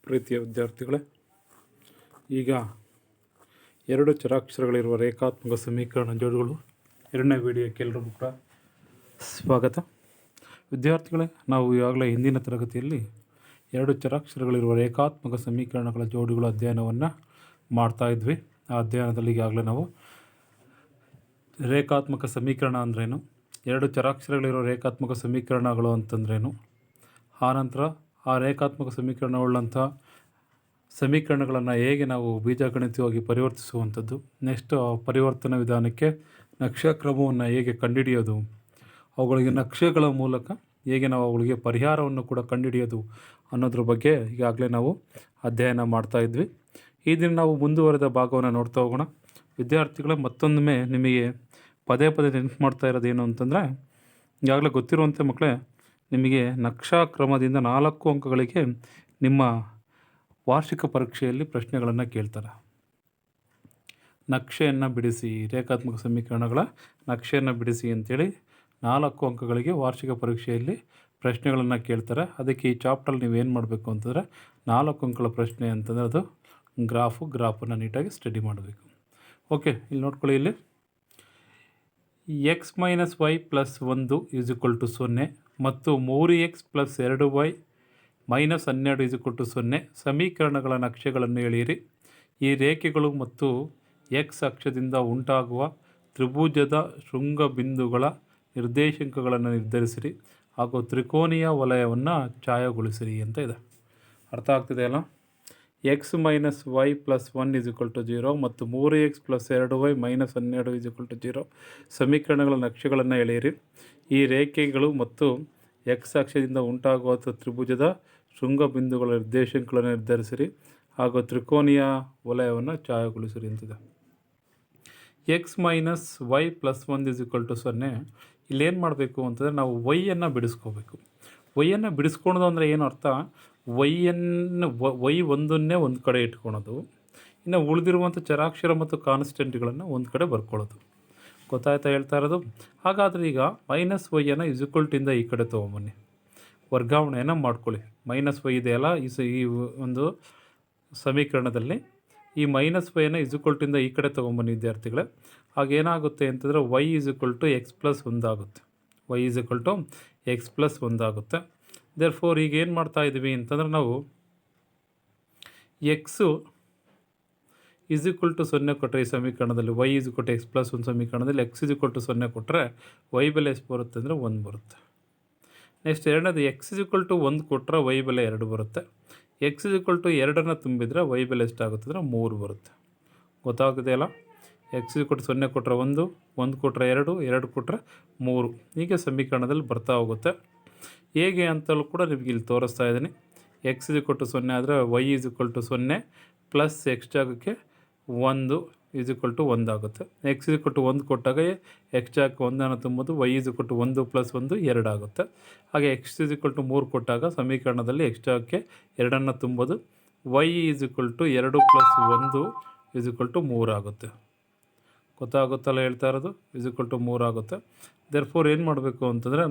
ಪ್ರೀತಿಯ ವಿದ್ಯಾರ್ಥಿಗಳೇ, ಈಗ ಎರಡು ಚರಾಕ್ಷರಗಳಿರುವ ರೇಖಾತ್ಮಕ ಸಮೀಕರಣ ಜೋಡಿಗಳು ಎರಡನೇ ವಿಡಿಯೋಕ್ಕೆ ಎಲ್ಲರಿಗೂ ಕೂಡ ಸ್ವಾಗತ. ವಿದ್ಯಾರ್ಥಿಗಳೇ, ನಾವು ಈಗಾಗಲೇ ಹಿಂದಿನ ತರಗತಿಯಲ್ಲಿ ಎರಡು ಚರಾಕ್ಷರಗಳಿರುವ ರೇಖಾತ್ಮಕ ಸಮೀಕರಣಗಳ ಜೋಡಿಗಳ ಅಧ್ಯಯನವನ್ನು ಮಾಡ್ತಾಯಿದ್ವಿ. ಆ ಅಧ್ಯಯನದಲ್ಲಿ ಈಗಾಗಲೇ ನಾವು ರೇಖಾತ್ಮಕ ಸಮೀಕರಣ ಅಂದ್ರೇನು, ಎರಡು ಚರಾಕ್ಷರಗಳಿರೋ ರೇಖಾತ್ಮಕ ಸಮೀಕರಣಗಳು ಅಂತಂದ್ರೇನು, ಆನಂತರ ಆ ರೇಖಾತ್ಮಕ ಸಮೀಕರಣವುಳ್ಳಂಥ ಸಮೀಕರಣಗಳನ್ನು ಹೇಗೆ ನಾವು ಬೀಜಗಣಿತವಾಗಿ ಪರಿವರ್ತಿಸುವಂಥದ್ದು, ನೆಕ್ಸ್ಟ್ ಪರಿವರ್ತನಾ ವಿಧಾನಕ್ಕೆ ನಕ್ಷೆ ಕ್ರಮವನ್ನು ಹೇಗೆ ಕಂಡುಹಿಡಿಯೋದು, ಅವುಗಳಿಗೆ ನಕ್ಷೆಗಳ ಮೂಲಕ ಹೇಗೆ ನಾವು ಅವುಗಳಿಗೆ ಪರಿಹಾರವನ್ನು ಕೂಡ ಕಂಡುಹಿಡಿಯೋದು ಅನ್ನೋದ್ರ ಬಗ್ಗೆ ಈಗಾಗಲೇ ನಾವು ಅಧ್ಯಯನ ಮಾಡ್ತಾಯಿದ್ವಿ. ಈ ದಿನ ನಾವು ಮುಂದುವರೆದ ಭಾಗವನ್ನು ನೋಡ್ತಾ ಹೋಗೋಣ. ವಿದ್ಯಾರ್ಥಿಗಳೇ, ಮತ್ತೊಂದೊಮ್ಮೆ ನಿಮಗೆ ಪದೇ ಪದೇ ನೆನಪು ಮಾಡ್ತಾ ಇರೋದೇನು ಅಂತಂದರೆ, ಈಗಾಗಲೇ ಗೊತ್ತಿರುವಂತೆ ಮಕ್ಕಳೇ, ನಿಮಗೆ ನಕ್ಷಾ ಕ್ರಮದಿಂದ 4 ಅಂಕಗಳಿಗೆ ನಿಮ್ಮ ವಾರ್ಷಿಕ ಪರೀಕ್ಷೆಯಲ್ಲಿ ಪ್ರಶ್ನೆಗಳನ್ನು ಕೇಳ್ತಾರೆ. ನಕ್ಷೆಯನ್ನು ಬಿಡಿಸಿ, ರೇಖಾತ್ಮಕ ಸಮೀಕರಣಗಳ ನಕ್ಷೆಯನ್ನು ಬಿಡಿಸಿ ಅಂತೇಳಿ 4 ಅಂಕಗಳಿಗೆ ವಾರ್ಷಿಕ ಪರೀಕ್ಷೆಯಲ್ಲಿ ಪ್ರಶ್ನೆಗಳನ್ನು ಕೇಳ್ತಾರೆ. ಅದಕ್ಕೆ ಈ ಚಾಪ್ಟರ್ಲ್ಲಿ ನೀವೇನು ಮಾಡಬೇಕು ಅಂತಂದರೆ, 4 ಅಂಕಗಳ ಪ್ರಶ್ನೆ ಅಂತಂದರೆ ಅದು ಗ್ರಾಫನ್ನು ನೀಟಾಗಿ ಸ್ಟಡಿ ಮಾಡಬೇಕು. ಓಕೆ, ಇಲ್ಲಿ ನೋಡ್ಕೊಳ್ಳಿ. ಇಲ್ಲಿ x - y + 1 = 0 ಮತ್ತು 3x + 2y - 12 = 0 ಸಮೀಕರಣಗಳ ನಕ್ಷೆಗಳನ್ನು ಎಳೆಯಿರಿ. ಈ ರೇಖೆಗಳು ಮತ್ತು x ಅಕ್ಷದಿಂದ ಉಂಟಾಗುವ ತ್ರಿಭುಜದ ಶೃಂಗಬಿಂದುಗಳ ನಿರ್ದೇಶಾಂಕಗಳನ್ನು ನಿರ್ಧರಿಸಿರಿ ಹಾಗೂ ತ್ರಿಕೋನೀಯ ವಲಯವನ್ನು ಛಾಯಾಗೊಳಿಸಿರಿ ಅಂತ ಇದೆ. ಅರ್ಥ ಆಗ್ತಿದೆಯಲ್ಲ? x - y + 1 = 0 ಮತ್ತು 3x + 2y - 12 = 0 ಸಮೀಕರಣಗಳ ನಕ್ಷೆಗಳನ್ನು ಎಳೆಯಿರಿ. ಈ ರೇಖೆಗಳು ಮತ್ತು x ಅಕ್ಷದಿಂದ ಉಂಟಾಗುವ ತ್ರಿಭುಜದ ಶೃಂಗಬಿಂದುಗಳ ನಿರ್ದೇಶಾಂಕಗಳನ್ನು ನಿರ್ಧರಿಸಿರಿ ಹಾಗೂ ತ್ರಿಕೋನೀಯ ವಲಯವನ್ನು ಛಾಯಾಗೊಳಿಸಿರಿ ಅಂತಿದೆ. x - y + 1 = 0. ಇಲ್ಲೇನು ಮಾಡಬೇಕು ಅಂತಂದರೆ, ನಾವು y-ಅನ್ನು ಬಿಡಿಸ್ಕೋಬೇಕು. y-ಅನ್ನು ಬಿಡಿಸ್ಕೊಳೋದು ಅಂದರೆ ಏನು ಅರ್ಥ? y ಒಂದನ್ನೇ ಒಂದು ಕಡೆ ಇಟ್ಕೊಳೋದು, ಇನ್ನು ಉಳಿದಿರುವಂಥ ಚರಾಕ್ಷರ ಮತ್ತು ಕಾನ್ಸ್ಟೆಂಟ್ಗಳನ್ನು ಒಂದು ಕಡೆ ಬರ್ಕೊಳ್ಳೋದು. ಗೊತ್ತಾಯ್ತಾ ಹೇಳ್ತಾ ಇರೋದು? ಹಾಗಾದರೆ ಈಗ -y-ಅನ್ನು ಇಸ್ಕೊಲ್ಟಿಂದ ಈ ಕಡೆ ತೊಗೊಂಬನ್ನಿ, ವರ್ಗಾವಣೆಯನ್ನು ಮಾಡ್ಕೊಳ್ಳಿ. -y ಇದೆಯಲ್ಲ ಈ ಒಂದು ಸಮೀಕರಣದಲ್ಲಿ, ಈ -y-ಅನ್ನು ಇಸ್ಕೊಲ್ಟಿಂದ ಈ ಕಡೆ ತೊಗೊಂಬನ್ನಿ ವಿದ್ಯಾರ್ಥಿಗಳೇ. ಹಾಗೇನಾಗುತ್ತೆ ಅಂತಂದರೆ y = x + 1 ಆಗುತ್ತೆ. y = x + 1 ಆಗುತ್ತೆ. ದೇರ್ಫೋರ್ ಈಗ ಏನು ಮಾಡ್ತಾ ಇದ್ದೀವಿ ಅಂತಂದರೆ, ನಾವು x = 0 ಕೊಟ್ಟರೆ ಈ ಸಮೀಕರಣದಲ್ಲಿ, y = x + 1 ಸಮೀಕರಣದಲ್ಲಿ x = 0 ಕೊಟ್ಟರೆ y ಬೆಲೆ ಎಷ್ಟು ಬರುತ್ತೆ ಅಂದರೆ 1 ಬರುತ್ತೆ. ನೆಕ್ಸ್ಟ್ ಎರಡನೇದು x = 1 ಕೊಟ್ಟರೆ y ಬೆಲೆ 2 ಬರುತ್ತೆ. x = 2 ತುಂಬಿದರೆ y ಬೆಲೆ ಎಷ್ಟಾಗುತ್ತೆ ಅಂದರೆ 3 ಬರುತ್ತೆ. ಗೊತ್ತಾಗುತ್ತದೆಯಲ್ಲ? x = 0 ಕೊಟ್ಟರೆ 1, 1 ಕೊಟ್ಟರೆ 2, 2 ಕೊಟ್ಟರೆ 3, ಹೀಗೆ ಸಮೀಕರಣದಲ್ಲಿ ಬರ್ತಾ ಹೋಗುತ್ತೆ. ಹೇಗೆ ಅಂತಲೂ ಕೂಡ ನಿಮಗೆ ಇಲ್ಲಿ ತೋರಿಸ್ತಾ ಇದ್ದೀನಿ. x = 0 ಆದರೆ y = 0 ಪ್ಲಸ್ x ಜಾಗಕ್ಕೆ 1 = 1 ಆಗುತ್ತೆ. x = 1 ಕೊಟ್ಟಾಗ x ಜಾಗಕ್ಕೆ 1 ತುಂಬೋದು, y = 1 + 1 2 ಆಗುತ್ತೆ. ಹಾಗೆ x = 3 ಕೊಟ್ಟಾಗ ಸಮೀಕರಣದಲ್ಲಿ x ಜಾಗಕ್ಕೆ 2 ತುಂಬೋದು, y = 2 + 1 = 3 ಆಗುತ್ತೆ. ಗೊತ್ತಾಗುತ್ತಲ್ಲ ಹೇಳ್ತಾ ಇರೋದು? = 3 ಆಗುತ್ತೆ. ದೇರ್ಫೋರ್ ಏನು ಮಾಡಬೇಕು ಅಂತಂದರೆ,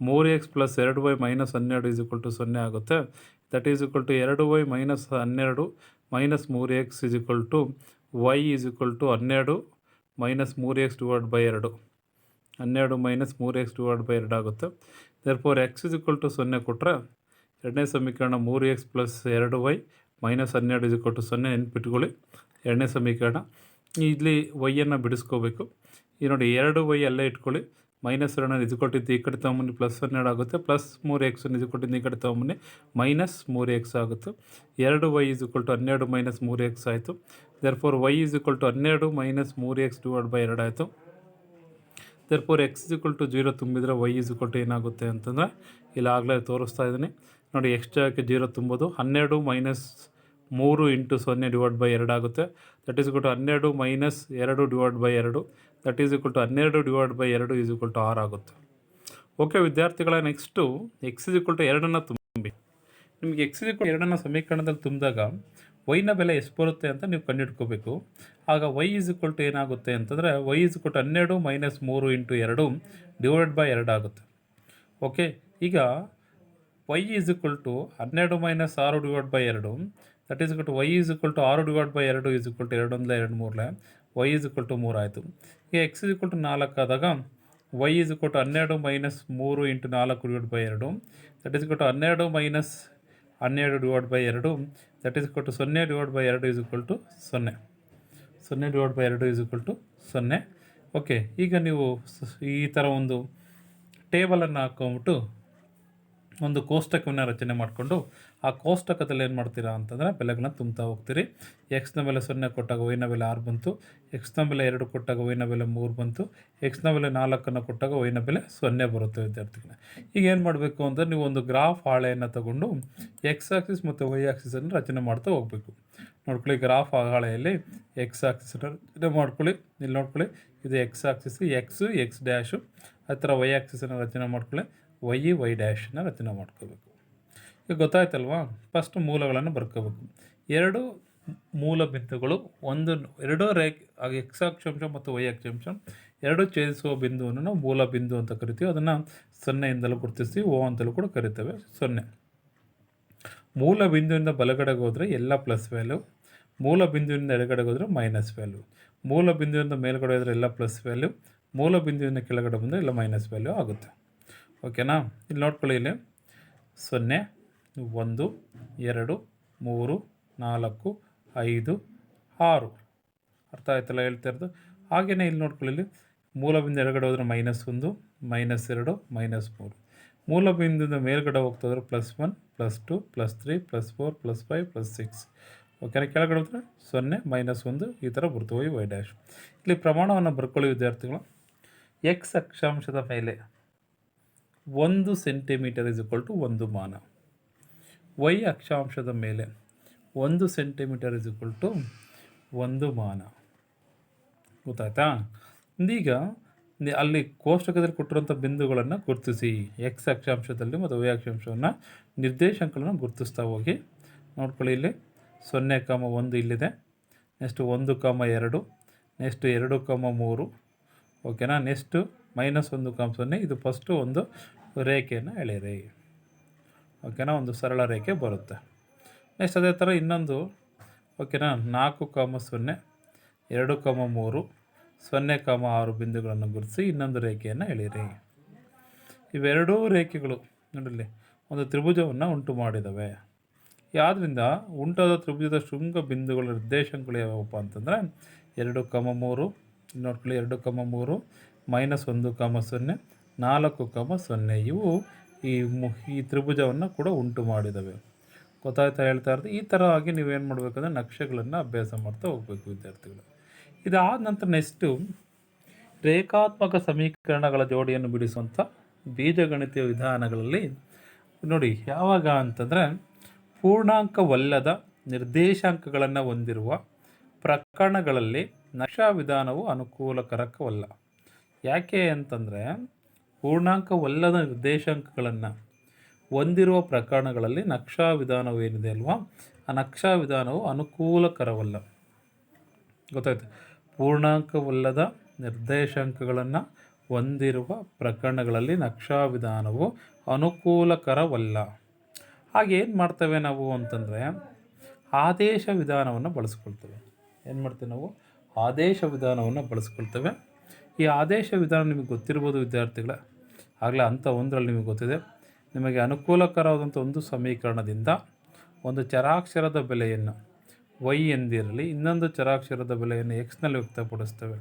3x + 2y - 12 = 0 ಆಗುತ್ತೆ. That is = 2y - 12 - 3x y = 12 - 3x/2 12 - 3x/2 ಆಗುತ್ತೆ. ದೇರ್ಫೋರ್ x = 0 ಕೊಟ್ಟರೆ ಎರಡನೇ ಸಮೀಕರಣ 3x + 2y - 12 = 0 ನೆನ್ಪಿಟ್ಕೊಳ್ಳಿ. ಎರಡನೇ ಸಮೀಕರಣ. ಇಲ್ಲಿ y-ಅನ್ನು ಬಿಡಿಸ್ಕೋಬೇಕು. ಈ ನೋಡಿ, 2y ಅಲ್ಲೇ ಇಟ್ಕೊಳ್ಳಿ, -2 ಇಸ್ಕೊಟ್ಟಿದ್ದು ಈ ಕಡೆ ತೊಗೊಂಬನ್ನಿ, +12 ಆಗುತ್ತೆ. +3x ಇಸ್ಕೊಟ್ಟಿದ್ದು ಈ ಕಡೆ ತೊಗೊಂಬನ್ನಿ, -3x ಆಗುತ್ತೆ. 2y = 12 - 3x ಆಯಿತು. ದೇರ್ಫೋರ್ y = 12 - 3x/2 ಆಯಿತು. ದೇರ್ಫೋರ್ x = 0 ತುಂಬಿದರೆ y = ಏನಾಗುತ್ತೆ ಅಂತಂದರೆ, ಇಲ್ಲಾಗಲೇ ತೋರಿಸ್ತಾ ಇದ್ದೀನಿ ನೋಡಿ, x ಜಾಗಕ್ಕೆ 0 ತುಂಬೋದು, 12 - 3 × 0/2 ಆಗುತ್ತೆ. ದಟ್ ಈಸ್ = 12 - 2/2 ದಟ್ ಈಸ್ = 12/2 = 6 ಆಗುತ್ತೆ. ಓಕೆ ವಿದ್ಯಾರ್ಥಿಗಳ, ನೆಕ್ಸ್ಟು x = 2 ತುಂಬಿ. ನಿಮಗೆ x = 2 ಸಮೀಕರಣದಲ್ಲಿ ತುಂಬಿದಾಗ y-ನ ಬೆಲೆ ಎಷ್ಟು ಬರುತ್ತೆ ಅಂತ ನೀವು ಕಂಡುಹಿಡ್ಕೋಬೇಕು. ಆಗ y = ಏನಾಗುತ್ತೆ ಅಂತಂದರೆ, y = 12 - 3 × 2/2 ಆಗುತ್ತೆ. ಓಕೆ, ಈಗ y is equal to 12 minus 6 divide by 2 that is equal to y is equal to 6 divide by 2 is equal to 2 1 2 3 y is equal to 3 ಆಯಿತು. ಈಗ ಎಕ್ಸ್ ಈಸ್ ಇಕ್ವಲ್ ಟು 4 ಆದಾಗ y is equal to 12 minus 3 into 4 divide by 2 that is equal to 12 minus 12 divide by 2 that is equal to 0 divide by 2 is equal to 0. 0 divide by 2 is equal to 0. Okay, ಈಗ ನೀವು ಈ ಥರ ಒಂದು ಟೇಬಲನ್ನು ಹಾಕೊಂಬಿಟ್ಟು ಒಂದು ಕೋಷ್ಟಕವನ್ನು ರಚನೆ ಮಾಡಿಕೊಂಡು ಆ ಕೋಷ್ಟಕದಲ್ಲಿ ಏನು ಮಾಡ್ತೀರಾ ಅಂತಂದರೆ ಬೆಲೆಗಳನ್ನ ತುಂಬ್ತಾ ಹೋಗ್ತೀರಿ. ಎಕ್ಸ್ನ ಬೆಲೆ 0 ಕೊಟ್ಟಾಗ ವೈನ ಬೆಲೆ 6 ಬಂತು, ಎಕ್ಸ್ನ ಬೆಲೆ 2 ಕೊಟ್ಟಾಗ ವೈನ ಬೆಲೆ 3 ಬಂತು, ಎಕ್ಸ್ನ ಬೆಲೆ 4 ಕೊಟ್ಟಾಗ ವೈನ ಬೆಲೆ 0 ಬರುತ್ತೆ ವಿದ್ಯಾರ್ಥಿಗಳೇ. ಈಗ ಏನು ಮಾಡಬೇಕು ಅಂದರೆ ನೀವು ಒಂದು ಗ್ರಾಫ್ ಹಾಳೆಯನ್ನು ತಗೊಂಡು ಎಕ್ಸ್ ಆಕ್ಸಿಸ್ ಮತ್ತು ವೈ ಆಕ್ಸಿಸನ್ನು ರಚನೆ ಮಾಡ್ತಾ ಹೋಗಬೇಕು. ನೋಡ್ಕೊಳ್ಳಿ, ಗ್ರಾಫ್ ಹಾಳೆಯಲ್ಲಿ ಎಕ್ಸ್ ಆಕ್ಸಿಸನ್ನು ರಚನೆ ಮಾಡ್ಕೊಳ್ಳಿ. ಇಲ್ಲಿ ನೋಡ್ಕೊಳ್ಳಿ, ಇದು ಎಕ್ಸ್ ಆಕ್ಸಿಸ್, ಎಕ್ಸ್ ಡ್ಯಾಶು. ಆ ಥರ ವೈ ಆಕ್ಸಿಸನ್ನು ರಚನೆ ಮಾಡ್ಕೊಳ್ಳಿ, ವೈ ಡ್ಯಾಶನ್ನ ರಚನೆ ಮಾಡ್ಕೋಬೇಕು. ಈಗ ಗೊತ್ತಾಯ್ತಲ್ವಾ? ಫಸ್ಟ್ ಮೂಲಗಳನ್ನು ಬರ್ಕೋಬೇಕು. 2 ಮೂಲ ಬಿಂದುಗಳು, ಎರಡು ರೇಖೆ ಎಕ್ಸ್ ಅಕ್ಷಾಂಶ ಮತ್ತು ವೈ ಅಕ್ಷಾಂಶ ಎರಡು ಛೇದಿಸುವ ಬಿಂದುವನ್ನು ನಾವು ಮೂಲ ಬಿಂದು ಅಂತ ಕರಿತೀವಿ. ಅದನ್ನು 0ಇಂದಲೂ ಗುರುತಿಸ್ತೀವಿ, ಓ ಅಂತಲೂ ಕೂಡ ಕರಿತೇವೆ. 0 ಮೂಲ ಬಿಂದುವಿಂದ ಬಲಗಡೆಗೆ ಹೋದರೆ ಎಲ್ಲ ಪ್ಲಸ್ ವ್ಯಾಲ್ಯೂ, ಮೂಲ ಬಿಂದುವಿಂದ ಎಡಗಡೆಗೆ ಹೋದರೆ ಮೈನಸ್ ವ್ಯಾಲ್ಯೂ, ಮೂಲ ಬಿಂದುವಿಂದ ಮೇಲ್ಗಡೆ ಹೋದರೆ ಎಲ್ಲ ಪ್ಲಸ್ ವ್ಯಾಲ್ಯೂ, ಮೂಲ ಬಿಂದುವಿನ ಕೆಳಗಡೆ ಬಂದರೆ ಎಲ್ಲ ಮೈನಸ್ ವ್ಯಾಲ್ಯೂ ಆಗುತ್ತೆ. ಓಕೆನಾ? ಇಲ್ಲಿ ನೋಡ್ಕೊಳ್ಳಿ, ಇಲ್ಲಿ 0 1 2 3 4 5 6 ಅರ್ಥ ಆಯ್ತಲ್ಲ ಹೇಳ್ತಾ ಇರೋದು? ಹಾಗೆಯೇ ಇಲ್ಲಿ ನೋಡ್ಕೊಳ್ಳಿ, ಇಲ್ಲಿ ಮೂಲ ಬಿಂದು ಎಡಗಡೆ ಹೋದರೆ -1 -2 -3, ಮೂಲ ಬಿಂದುವಿಂದ ಮೇಲ್ಗಡೆ ಹೋಗ್ತಾ ಹೋದರೆ +1 +2 +3 +4 +5 +6. ಓಕೆನಾ? ಕೆಳಗಡೆ ಹೋದರೆ 0 -1 ಈ ಥರ ಬರ್ತವೆ ವೈ ಡ್ಯಾಶ್. ಇಲ್ಲಿ ಪ್ರಮಾಣವನ್ನು ಬರ್ಕೊಳ್ಳಿ ವಿದ್ಯಾರ್ಥಿಗಳು. ಎಕ್ಸ್ ಅಕ್ಷಾಂಶದ ಮೇಲೆ 1 ಸೆಂಟಿಮೀಟರ್ ಇಸ್ ಇಕ್ವಲ್ ಟು 1 ಮಾನ, ವೈ ಅಕ್ಷಾಂಶದ ಮೇಲೆ 1 ಸೆಂಟಿಮೀಟರ್ ಇಸ್ ಇಕ್ವಲ್ ಟು 1 ಮಾನ. ಗೊತ್ತಾಯ್ತಾ? ಈಗ ಅಲ್ಲಿ ಕೋಷ್ಟಕದಲ್ಲಿ ಕೊಟ್ಟಿರುವಂಥ ಬಿಂದುಗಳನ್ನು ಗುರುತಿಸಿ. ಎಕ್ಸ್ ಅಕ್ಷಾಂಶದಲ್ಲಿ ಮತ್ತು ವೈ ಅಕ್ಷಾಂಶವನ್ನು ನಿರ್ದೇಶಾಂಕಗಳನ್ನು ಗುರುತಿಸ್ತಾ ಹೋಗಿ. ನೋಡ್ಕೊಳ್ಳಿ, ಇಲ್ಲಿ 0,1 ಇಲ್ಲಿದೆ, ನೆಕ್ಸ್ಟು 1,2, ನೆಕ್ಸ್ಟು 2,3. ಓಕೆನಾ? ನೆಕ್ಸ್ಟು -1,0. ಇದು ಫಸ್ಟು ಒಂದು ರೇಖೆಯನ್ನು ಎಳೆಯಿರಿ. ಓಕೆನಾ? ಒಂದು ಸರಳ ರೇಖೆ ಬರುತ್ತೆ. ನೆಕ್ಸ್ಟ್ ಅದೇ ಥರ ಇನ್ನೊಂದು, ಓಕೆನಾ, 4,0, 2,3, 0,6 ಬಿಂದುಗಳನ್ನು ಗುರುತಿಸಿ ಇನ್ನೊಂದು ರೇಖೆಯನ್ನು ಎಳೆಯಿರಿ. ಇವೆರಡೂ ರೇಖೆಗಳು ನೋಡಲಿ ಒಂದು ತ್ರಿಭುಜವನ್ನು ಉಂಟು ಮಾಡಿದ್ದಾವೆ. ಯಾವುದರಿಂದ ಉಂಟಾದ ತ್ರಿಭುಜದ ಶೃಂಗ ಬಿಂದುಗಳ ನಿರ್ದೇಶಾಂಕಗಳು ಯಾವಪ್ಪ ಅಂತಂದರೆ 2,3, ನೋಡ್ಕೊಳ್ಳಿ 2,3, -1,0, 4,0 ಇವು ಈ ತ್ರಿಭುಜವನ್ನು ಕೂಡ ಉಂಟು ಮಾಡಿದ್ದಾವೆ. ಗೊತ್ತಾಯ್ತಾ ಹೇಳ್ತಾ ಇರೋದು? ಈ ಥರ ಆಗಿ ನೀವೇನು ಮಾಡಬೇಕಂದ್ರೆ ನಕ್ಷೆಗಳನ್ನು ಅಭ್ಯಾಸ ಮಾಡ್ತಾ ಹೋಗಬೇಕು ವಿದ್ಯಾರ್ಥಿಗಳು. ಇದಾದ ನಂತರ ನೆಕ್ಸ್ಟು ರೇಖಾತ್ಮಕ ಸಮೀಕರಣಗಳ ಜೋಡಿಯನ್ನು ಬಿಡಿಸುವಂಥ ಬೀಜಗಣಿತೀಯ ವಿಧಾನಗಳಲ್ಲಿ ನೋಡಿ, ಯಾವಾಗ ಅಂತಂದರೆ ಪೂರ್ಣಾಂಕವಲ್ಲದ ನಿರ್ದೇಶಾಂಕಗಳನ್ನು ಹೊಂದಿರುವ ಪ್ರಕರಣಗಳಲ್ಲಿ ನಕ್ಷಾ ವಿಧಾನವು ಅನುಕೂಲಕರವಲ್ಲ. ಯಾಕೆ ಅಂತಂದರೆ ಪೂರ್ಣಾಂಕವಲ್ಲದ ನಿರ್ದೇಶಾಂಕಗಳನ್ನು ಹೊಂದಿರುವ ಪ್ರಕರಣಗಳಲ್ಲಿ ನಕ್ಷಾ ವಿಧಾನವು ಏನಿದೆ ಅಲ್ವಾ, ಆ ನಕ್ಷಾ ವಿಧಾನವು ಅನುಕೂಲಕರವಲ್ಲ. ಗೊತ್ತಾಯ್ತು? ಪೂರ್ಣಾಂಕವಲ್ಲದ ನಿರ್ದೇಶಾಂಕಗಳನ್ನು ಹೊಂದಿರುವ ಪ್ರಕರಣಗಳಲ್ಲಿ ನಕ್ಷಾ ವಿಧಾನವು ಅನುಕೂಲಕರವಲ್ಲ. ಹಾಗೆ ಏನು ಮಾಡ್ತೇವೆ ನಾವು ಅಂತಂದರೆ ಆದೇಶ ವಿಧಾನವನ್ನು ಬಳಸ್ಕೊಳ್ತೇವೆ. ಏನು ಮಾಡ್ತೇವೆ ನಾವು? ಆದೇಶ ವಿಧಾನವನ್ನು ಬಳಸ್ಕೊಳ್ತೇವೆ. ಈ ಆದೇಶ ವಿಧಾನ ನಿಮಗೆ ಗೊತ್ತಿರ್ಬೋದು ವಿದ್ಯಾರ್ಥಿಗಳೇ, ಆಗಲೇ ಹಂತ 1ರಲ್ಲಿ ನಿಮಗೆ ಗೊತ್ತಿದೆ. ನಿಮಗೆ ಅನುಕೂಲಕರವಾದಂಥ ಒಂದು ಸಮೀಕರಣದಿಂದ ಒಂದು ಚರಾಕ್ಷರದ ಬೆಲೆಯನ್ನು ವೈ ಎಂದಿರಲಿ, ಇನ್ನೊಂದು ಚರಾಕ್ಷರದ ಬೆಲೆಯನ್ನು ಎಕ್ಸ್ನಲ್ಲಿ ವ್ಯಕ್ತಪಡಿಸ್ತೇವೆ.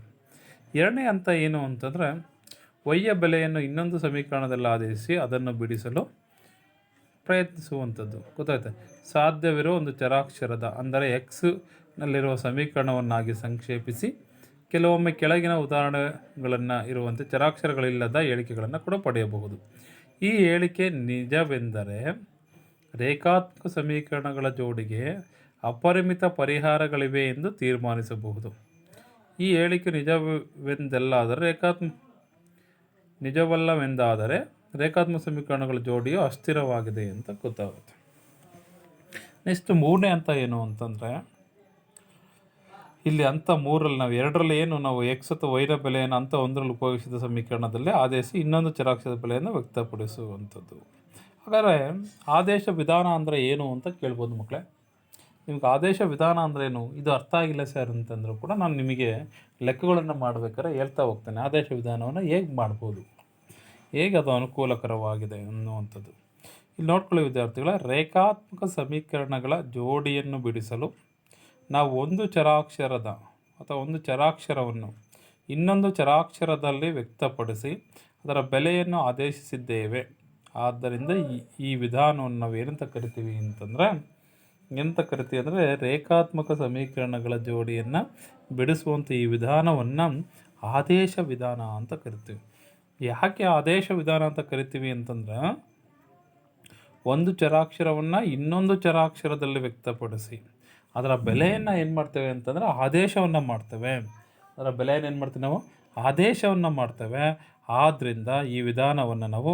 ಎರಡನೇ ಹಂತ ಏನು ಅಂತಂದರೆ ವೈಯ ಬೆಲೆಯನ್ನು ಇನ್ನೊಂದು ಸಮೀಕರಣದಲ್ಲಿ ಆದೇಶಿಸಿ ಅದನ್ನು ಬಿಡಿಸಲು ಪ್ರಯತ್ನಿಸುವಂಥದ್ದು. ಗೊತ್ತಾಯ್ತು? ಸಾಧ್ಯವಿರೋ ಒಂದು ಚರಾಕ್ಷರದ ಅಂದರೆ ಎಕ್ಸ್ನಲ್ಲಿರುವ ಸಮೀಕರಣವನ್ನಾಗಿ ಸಂಕ್ಷೇಪಿಸಿ ಕೆಲವೊಮ್ಮೆ ಕೆಳಗಿನ ಉದಾಹರಣೆಗಳನ್ನು ಇರುವಂತೆ ಚರಾಕ್ಷರಗಳಿಲ್ಲದ ಹೇಳಿಕೆಗಳನ್ನು ಕೂಡ ಪಡೆಯಬಹುದು. ಈ ಹೇಳಿಕೆ ನಿಜವೆಂದರೆ ರೇಖಾತ್ಮಕ ಸಮೀಕರಣಗಳ ಜೋಡಿಗೆ ಅಪರಿಮಿತ ಪರಿಹಾರಗಳಿವೆ ಎಂದು ತೀರ್ಮಾನಿಸಬಹುದು. ಈ ಹೇಳಿಕೆ ನಿಜವಲ್ಲವೆಂದಾದರೆ ರೇಖಾತ್ಮಕ ಸಮೀಕರಣಗಳ ಜೋಡಿಯು ಅಸ್ಥಿರವಾಗಿದೆ ಅಂತ ಗೊತ್ತಾಗುತ್ತೆ. ನೆಕ್ಸ್ಟ್ 3ನೇ ಹಂತ ಏನು ಅಂತಂದರೆ ಇಲ್ಲಿ ಹಂತ 3ರಲ್ಲಿ ನಾವು 2ರಲ್ಲಿ ಏನು ನಾವು ಎಕ್ಸ್ ಅಥವಾ ವೈರ ಬೆಲೆಯನ್ನು ಹಂತ 1ರಲ್ಲಿ ಉಪಯೋಗಿಸಿದ ಸಮೀಕರಣದಲ್ಲಿ ಆದೇಶಿಸಿ ಇನ್ನೊಂದು ಚರಾಕ್ಷರದ ಬೆಲೆಯನ್ನು ವ್ಯಕ್ತಪಡಿಸುವಂಥದ್ದು. ಹಾಗಾದರೆ ಆದೇಶ ವಿಧಾನ ಅಂದರೆ ಏನು ಅಂತ ಕೇಳ್ಬೋದು ಮಕ್ಕಳೇ. ನಿಮ್ಗೆ ಆದೇಶ ವಿಧಾನ ಅಂದ್ರೇನು ಇದು ಅರ್ಥ ಆಗಿಲ್ಲ ಸರ್ ಅಂತಂದರೂ ಕೂಡ ನಾನು ನಿಮಗೆ ಲೆಕ್ಕಗಳನ್ನು ಮಾಡಬೇಕಾದ್ರೆ ಹೇಳ್ತಾ ಹೋಗ್ತೇನೆ. ಆದೇಶ ವಿಧಾನವನ್ನು ಹೇಗೆ ಮಾಡ್ಬೋದು, ಹೇಗೆ ಅದು ಅನುಕೂಲಕರವಾಗಿದೆ ಅನ್ನುವಂಥದ್ದು. ಇಲ್ಲಿ ನೋಡ್ಕೊಳ್ಳಿ ವಿದ್ಯಾರ್ಥಿಗಳ, ರೇಖಾತ್ಮಕ ಸಮೀಕರಣಗಳ ಜೋಡಿಯನ್ನು ಬಿಡಿಸಲು ನಾವು ಒಂದು ಚರಾಕ್ಷರದ ಅಥವಾ ಒಂದು ಚರಾಕ್ಷರವನ್ನು ಇನ್ನೊಂದು ಚರಾಕ್ಷರದಲ್ಲಿ ವ್ಯಕ್ತಪಡಿಸಿ ಅದರ ಬೆಲೆಯನ್ನು ಆದೇಶಿಸಿದ್ದೇವೆ. ಆದ್ದರಿಂದ ಈ ವಿಧಾನವನ್ನು ನಾವು ಏನಂತ ಕರಿತೀವಿ ಅಂತಂದರೆ, ಅಂದರೆ ರೇಖಾತ್ಮಕ ಸಮೀಕರಣಗಳ ಜೋಡಿಯನ್ನು ಬಿಡಿಸುವಂಥ ಈ ವಿಧಾನವನ್ನು ಆದೇಶ ವಿಧಾನ ಅಂತ ಕರಿತೀವಿ. ಯಾಕೆ ಆದೇಶ ವಿಧಾನ ಅಂತ ಕರಿತೀವಿ ಅಂತಂದ್ರೆ, ಒಂದು ಚರಾಕ್ಷರವನ್ನು ಇನ್ನೊಂದು ಚರಾಕ್ಷರದಲ್ಲಿ ವ್ಯಕ್ತಪಡಿಸಿ ಅದರ ಬೆಲೆಯನ್ನು ಏನು ಮಾಡ್ತೇವೆ ಅಂತಂದರೆ ಆದೇಶವನ್ನು ಮಾಡ್ತೇವೆ. ಅದರ ಬೆಲೆಯನ್ನು ಏನು ಮಾಡ್ತೀವಿ ನಾವು, ಆದೇಶವನ್ನು ಮಾಡ್ತೇವೆ. ಆದ್ದರಿಂದ ಈ ವಿಧಾನವನ್ನು ನಾವು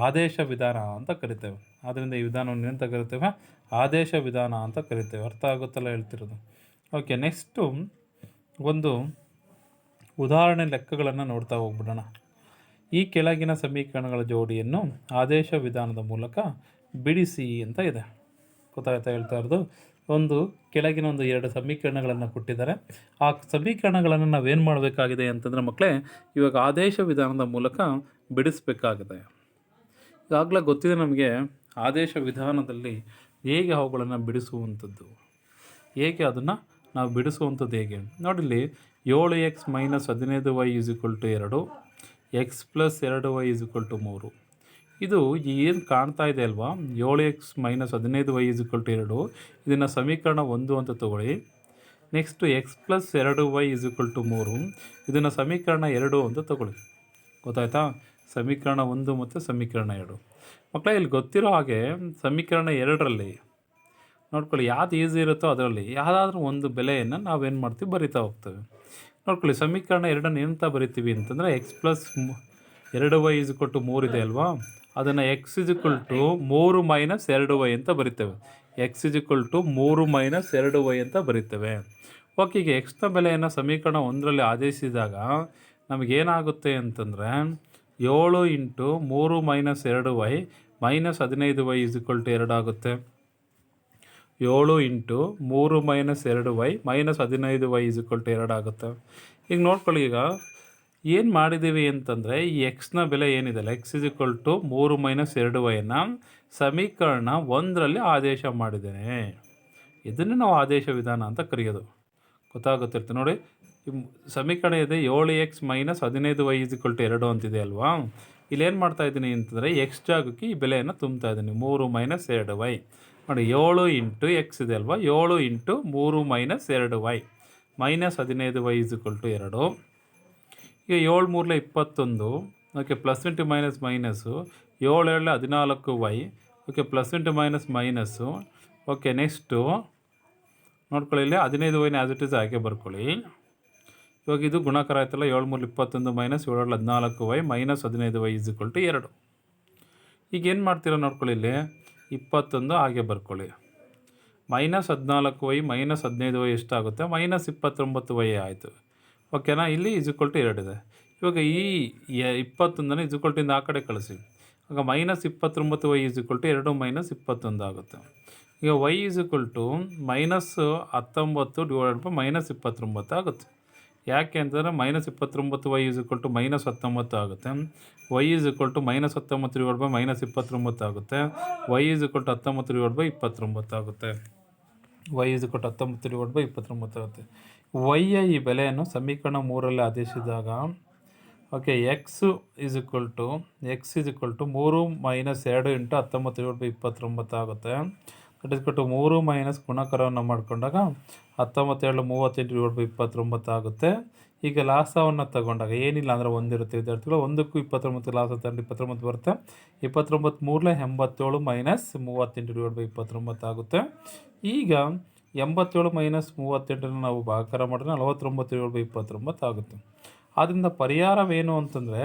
ಆದೇಶ ವಿಧಾನ ಅಂತ ಕರಿತೇವೆ. ಆದ್ದರಿಂದ ಈ ವಿಧಾನವನ್ನು ಏನಂತ ಕರಿತೇವೆ, ಆದೇಶ ವಿಧಾನ ಅಂತ ಕರಿತೇವೆ. ಅರ್ಥ ಆಗುತ್ತಲ್ಲ ಹೇಳ್ತಿರೋದು. ಓಕೆ, ನೆಕ್ಸ್ಟು ಒಂದು ಉದಾಹರಣೆ ಲೆಕ್ಕಗಳನ್ನು ನೋಡ್ತಾ ಹೋಗ್ಬಿಡೋಣ. ಈ ಕೆಳಗಿನ ಸಮೀಕರಣಗಳ ಜೋಡಿಯನ್ನು ಆದೇಶ ವಿಧಾನದ ಮೂಲಕ ಬಿಡಿಸಿ ಅಂತ ಇದೆ. ಗೊತ್ತಾಗ್ತಾ ಹೇಳ್ತಾ ಇರೋದು, ಕೆಳಗಿನ ಎರಡು ಸಮೀಕರಣಗಳನ್ನು ಕೊಟ್ಟಿದ್ದಾರೆ. ಆ ಸಮೀಕರಣಗಳನ್ನು ನಾವೇನು ಮಾಡಬೇಕಾಗಿದೆ ಅಂತಂದರೆ ಮಕ್ಕಳೇ, ಇವಾಗ ಆದೇಶ ವಿಧಾನದ ಮೂಲಕ ಬಿಡಿಸಬೇಕಾಗಿದೆ. ಈಗಾಗಲೇ ಗೊತ್ತಿದೆ ನಮಗೆ ಆದೇಶ ವಿಧಾನದಲ್ಲಿ ಹೇಗೆ ಅವುಗಳನ್ನು ಬಿಡಿಸುವಂಥದ್ದು, ಹೇಗೆ ಅದನ್ನು ನಾವು ಬಿಡಿಸುವಂಥದ್ದು ಹೇಗೆ ನೋಡಿಲ್ಲಿ. 7x - 15y = 2, x + 2y = 3. ಇದು ಏನು ಕಾಣ್ತಾ ಇದೆ ಅಲ್ವಾ, 7x - 15y = 2, ಇದನ್ನು ಸಮೀಕರಣ 1 ಅಂತ ತಗೊಳ್ಳಿ. ನೆಕ್ಸ್ಟು x + 2y = 3, ಇದನ್ನು ಸಮೀಕರಣ 2 ಅಂತ ತಗೊಳ್ಳಿ. ಗೊತ್ತಾಯ್ತಾ, ಸಮೀಕರಣ 1 ಮತ್ತು ಸಮೀಕರಣ 2. ಮಕ್ಕಳೇ, ಇಲ್ಲಿ ಗೊತ್ತಿರೋ ಹಾಗೆ ಸಮೀಕರಣ 2ರಲ್ಲಿ ನೋಡ್ಕೊಳ್ಳಿ, ಯಾವ್ದು ಈಸಿ ಇರುತ್ತೋ ಅದರಲ್ಲಿ ಯಾವುದಾದ್ರೂ ಒಂದು ಬೆಲೆಯನ್ನು ನಾವೇನು ಮಾಡ್ತೀವಿ, ಬರಿತಾ ಹೋಗ್ತೇವೆ. ನೋಡ್ಕೊಳ್ಳಿ, ಸಮೀಕರಣ 2 ಏನಂತ ಬರಿತೀವಿ ಅಂತಂದರೆ, x + 2y = 3 ಇದೆ ಅಲ್ವಾ, ಅದನ್ನು x = 3 - 2y ಅಂತ ಬರಿತೇವೆ. x = 3 - 2y ಅಂತ ಬರಿತೇವೆ. ಓಕೆ, ಈಗ ಎಕ್ಸ್ನ ಬೆಲೆಯನ್ನು ಸಮೀಕರಣ 1ರಲ್ಲಿ ಆದೇಶಿಸಿದಾಗ ನಮಗೇನಾಗುತ್ತೆ ಅಂತಂದರೆ, 7 × 3 - 2y - 15y = 2 ಆಗುತ್ತೆ. 7 × 3 - 2y - 15y = 2 ಆಗುತ್ತೆ. ಈಗ ನೋಡ್ಕೊಳ್ಳಿ, ಈಗ ಏನು ಮಾಡಿದ್ದೀವಿ ಅಂತಂದರೆ, ಈ ಎಕ್ಸ್ನ ಬೆಲೆ ಏನಿದೆ x = 3 - 2yನ ಸಮೀಕರಣ 1ರಲ್ಲಿ ಆದೇಶ ಮಾಡಿದ್ದೇನೆ. ಇದನ್ನು ನಾವು ಆದೇಶ ವಿಧಾನ ಅಂತ ಕರೆಯೋದು. ಗೊತ್ತಾಗುತ್ತಿರುತ್ತೆ ನೋಡಿ. ಸಮೀಕರಣ ಇದೆ 7x - 15y = 2 ಅಂತಿದೆ ಅಲ್ವಾ. ಇಲ್ಲೇನು ಮಾಡ್ತಾ ಇದ್ದೀನಿ ಅಂತಂದರೆ, ಎಕ್ಸ್ ಜಾಗಕ್ಕೆ ಈ ಬೆಲೆಯನ್ನು ತುಂಬ್ತಾ ಇದ್ದೀನಿ, 3 - 2y. ನೋಡಿ, 7 × x ಇದೆ ಅಲ್ವಾ, 7 × 3 - 2y - 15y = 2. ಈಗ 7 × 3 = 21. Okay, plus into minus minus, 7 × 7 = 14y. Okay, plus into minus minus. Okay, next ನೋಡ್ಕೊಳ್ಳಿ, ಇಲ್ಲಿ 15y ಆ್ಯಸ್ ಇಟ್ ಈಸ್ ಹಾಗೆ ಬರ್ಕೊಳ್ಳಿ. ಇವಾಗ ಇದು ಗುಣಾಕಾರ ಆಯ್ತಲ್ಲ, 7 × 3 = 21 - 7 × 14y - 15y = 2. ಈಗ ಏನು ಮಾಡ್ತೀರಾ ನೋಡ್ಕೊಳ್ಳಿ, ಇಲ್ಲಿ 21 ಹಾಗೆ ಬರ್ಕೊಳ್ಳಿ. -14y - 15y ಎಷ್ಟಾಗುತ್ತೆ, -29y ಆಯಿತು. ಓಕೆನಾ, ಇಲ್ಲಿ = 2 ಇದೆ. ಇವಾಗ ಈ 21 ಇಂದ ಆ ಕಡೆ ಕಳಿಸಿ. ಆಗ -29y = 2 - 21 ಆಗುತ್ತೆ. ಈಗ y = -19 - -29 ಆಗುತ್ತೆ. ಯಾಕೆ ಅಂತಂದರೆ -29y = -19 ಆಗುತ್ತೆ. y = -19 - -29 ಆಗುತ್ತೆ. y = 19 / 29 ಆಗುತ್ತೆ. y = 19 / 29 ಆಗುತ್ತೆ. y ಈ ಬೆಲೆಯನ್ನು ಸಮೀಕರಣ 3ರಲ್ಲಿ ಆದೇಶಿಸಿದಾಗ, ಓಕೆ, x = 3 - 2 × 19 / 29 ಆಗುತ್ತೆ. ದಟ್ ಇಸ್ 3 - ಗುಣಾಕಾರವನ್ನು ಮಾಡಿಕೊಂಡಾಗ 19 - 38 / 29 ಆಗುತ್ತೆ. ಈಗ ಲಾಸವನ್ನು ತಗೊಂಡಾಗ ಏನಿಲ್ಲ ಅಂದರೆ 1 ಇರುತ್ತೆ ವಿದ್ಯಾರ್ಥಿಗಳು, 1ಕ್ಕೂ 29 ಲಾಸ ತಗೊಂಡು 29 ಬರುತ್ತೆ. 29 × 3 = 87 - 38 / 29 ಆಗುತ್ತೆ. ಈಗ 87 - 38 ನಾವು ಭಾಗಾಕಾರ ಮಾಡಿದ್ರೆ 49 / 29 ಆಗುತ್ತೆ. ಆದ್ದರಿಂದ ಪರಿಹಾರವೇನು ಅಂತಂದರೆ,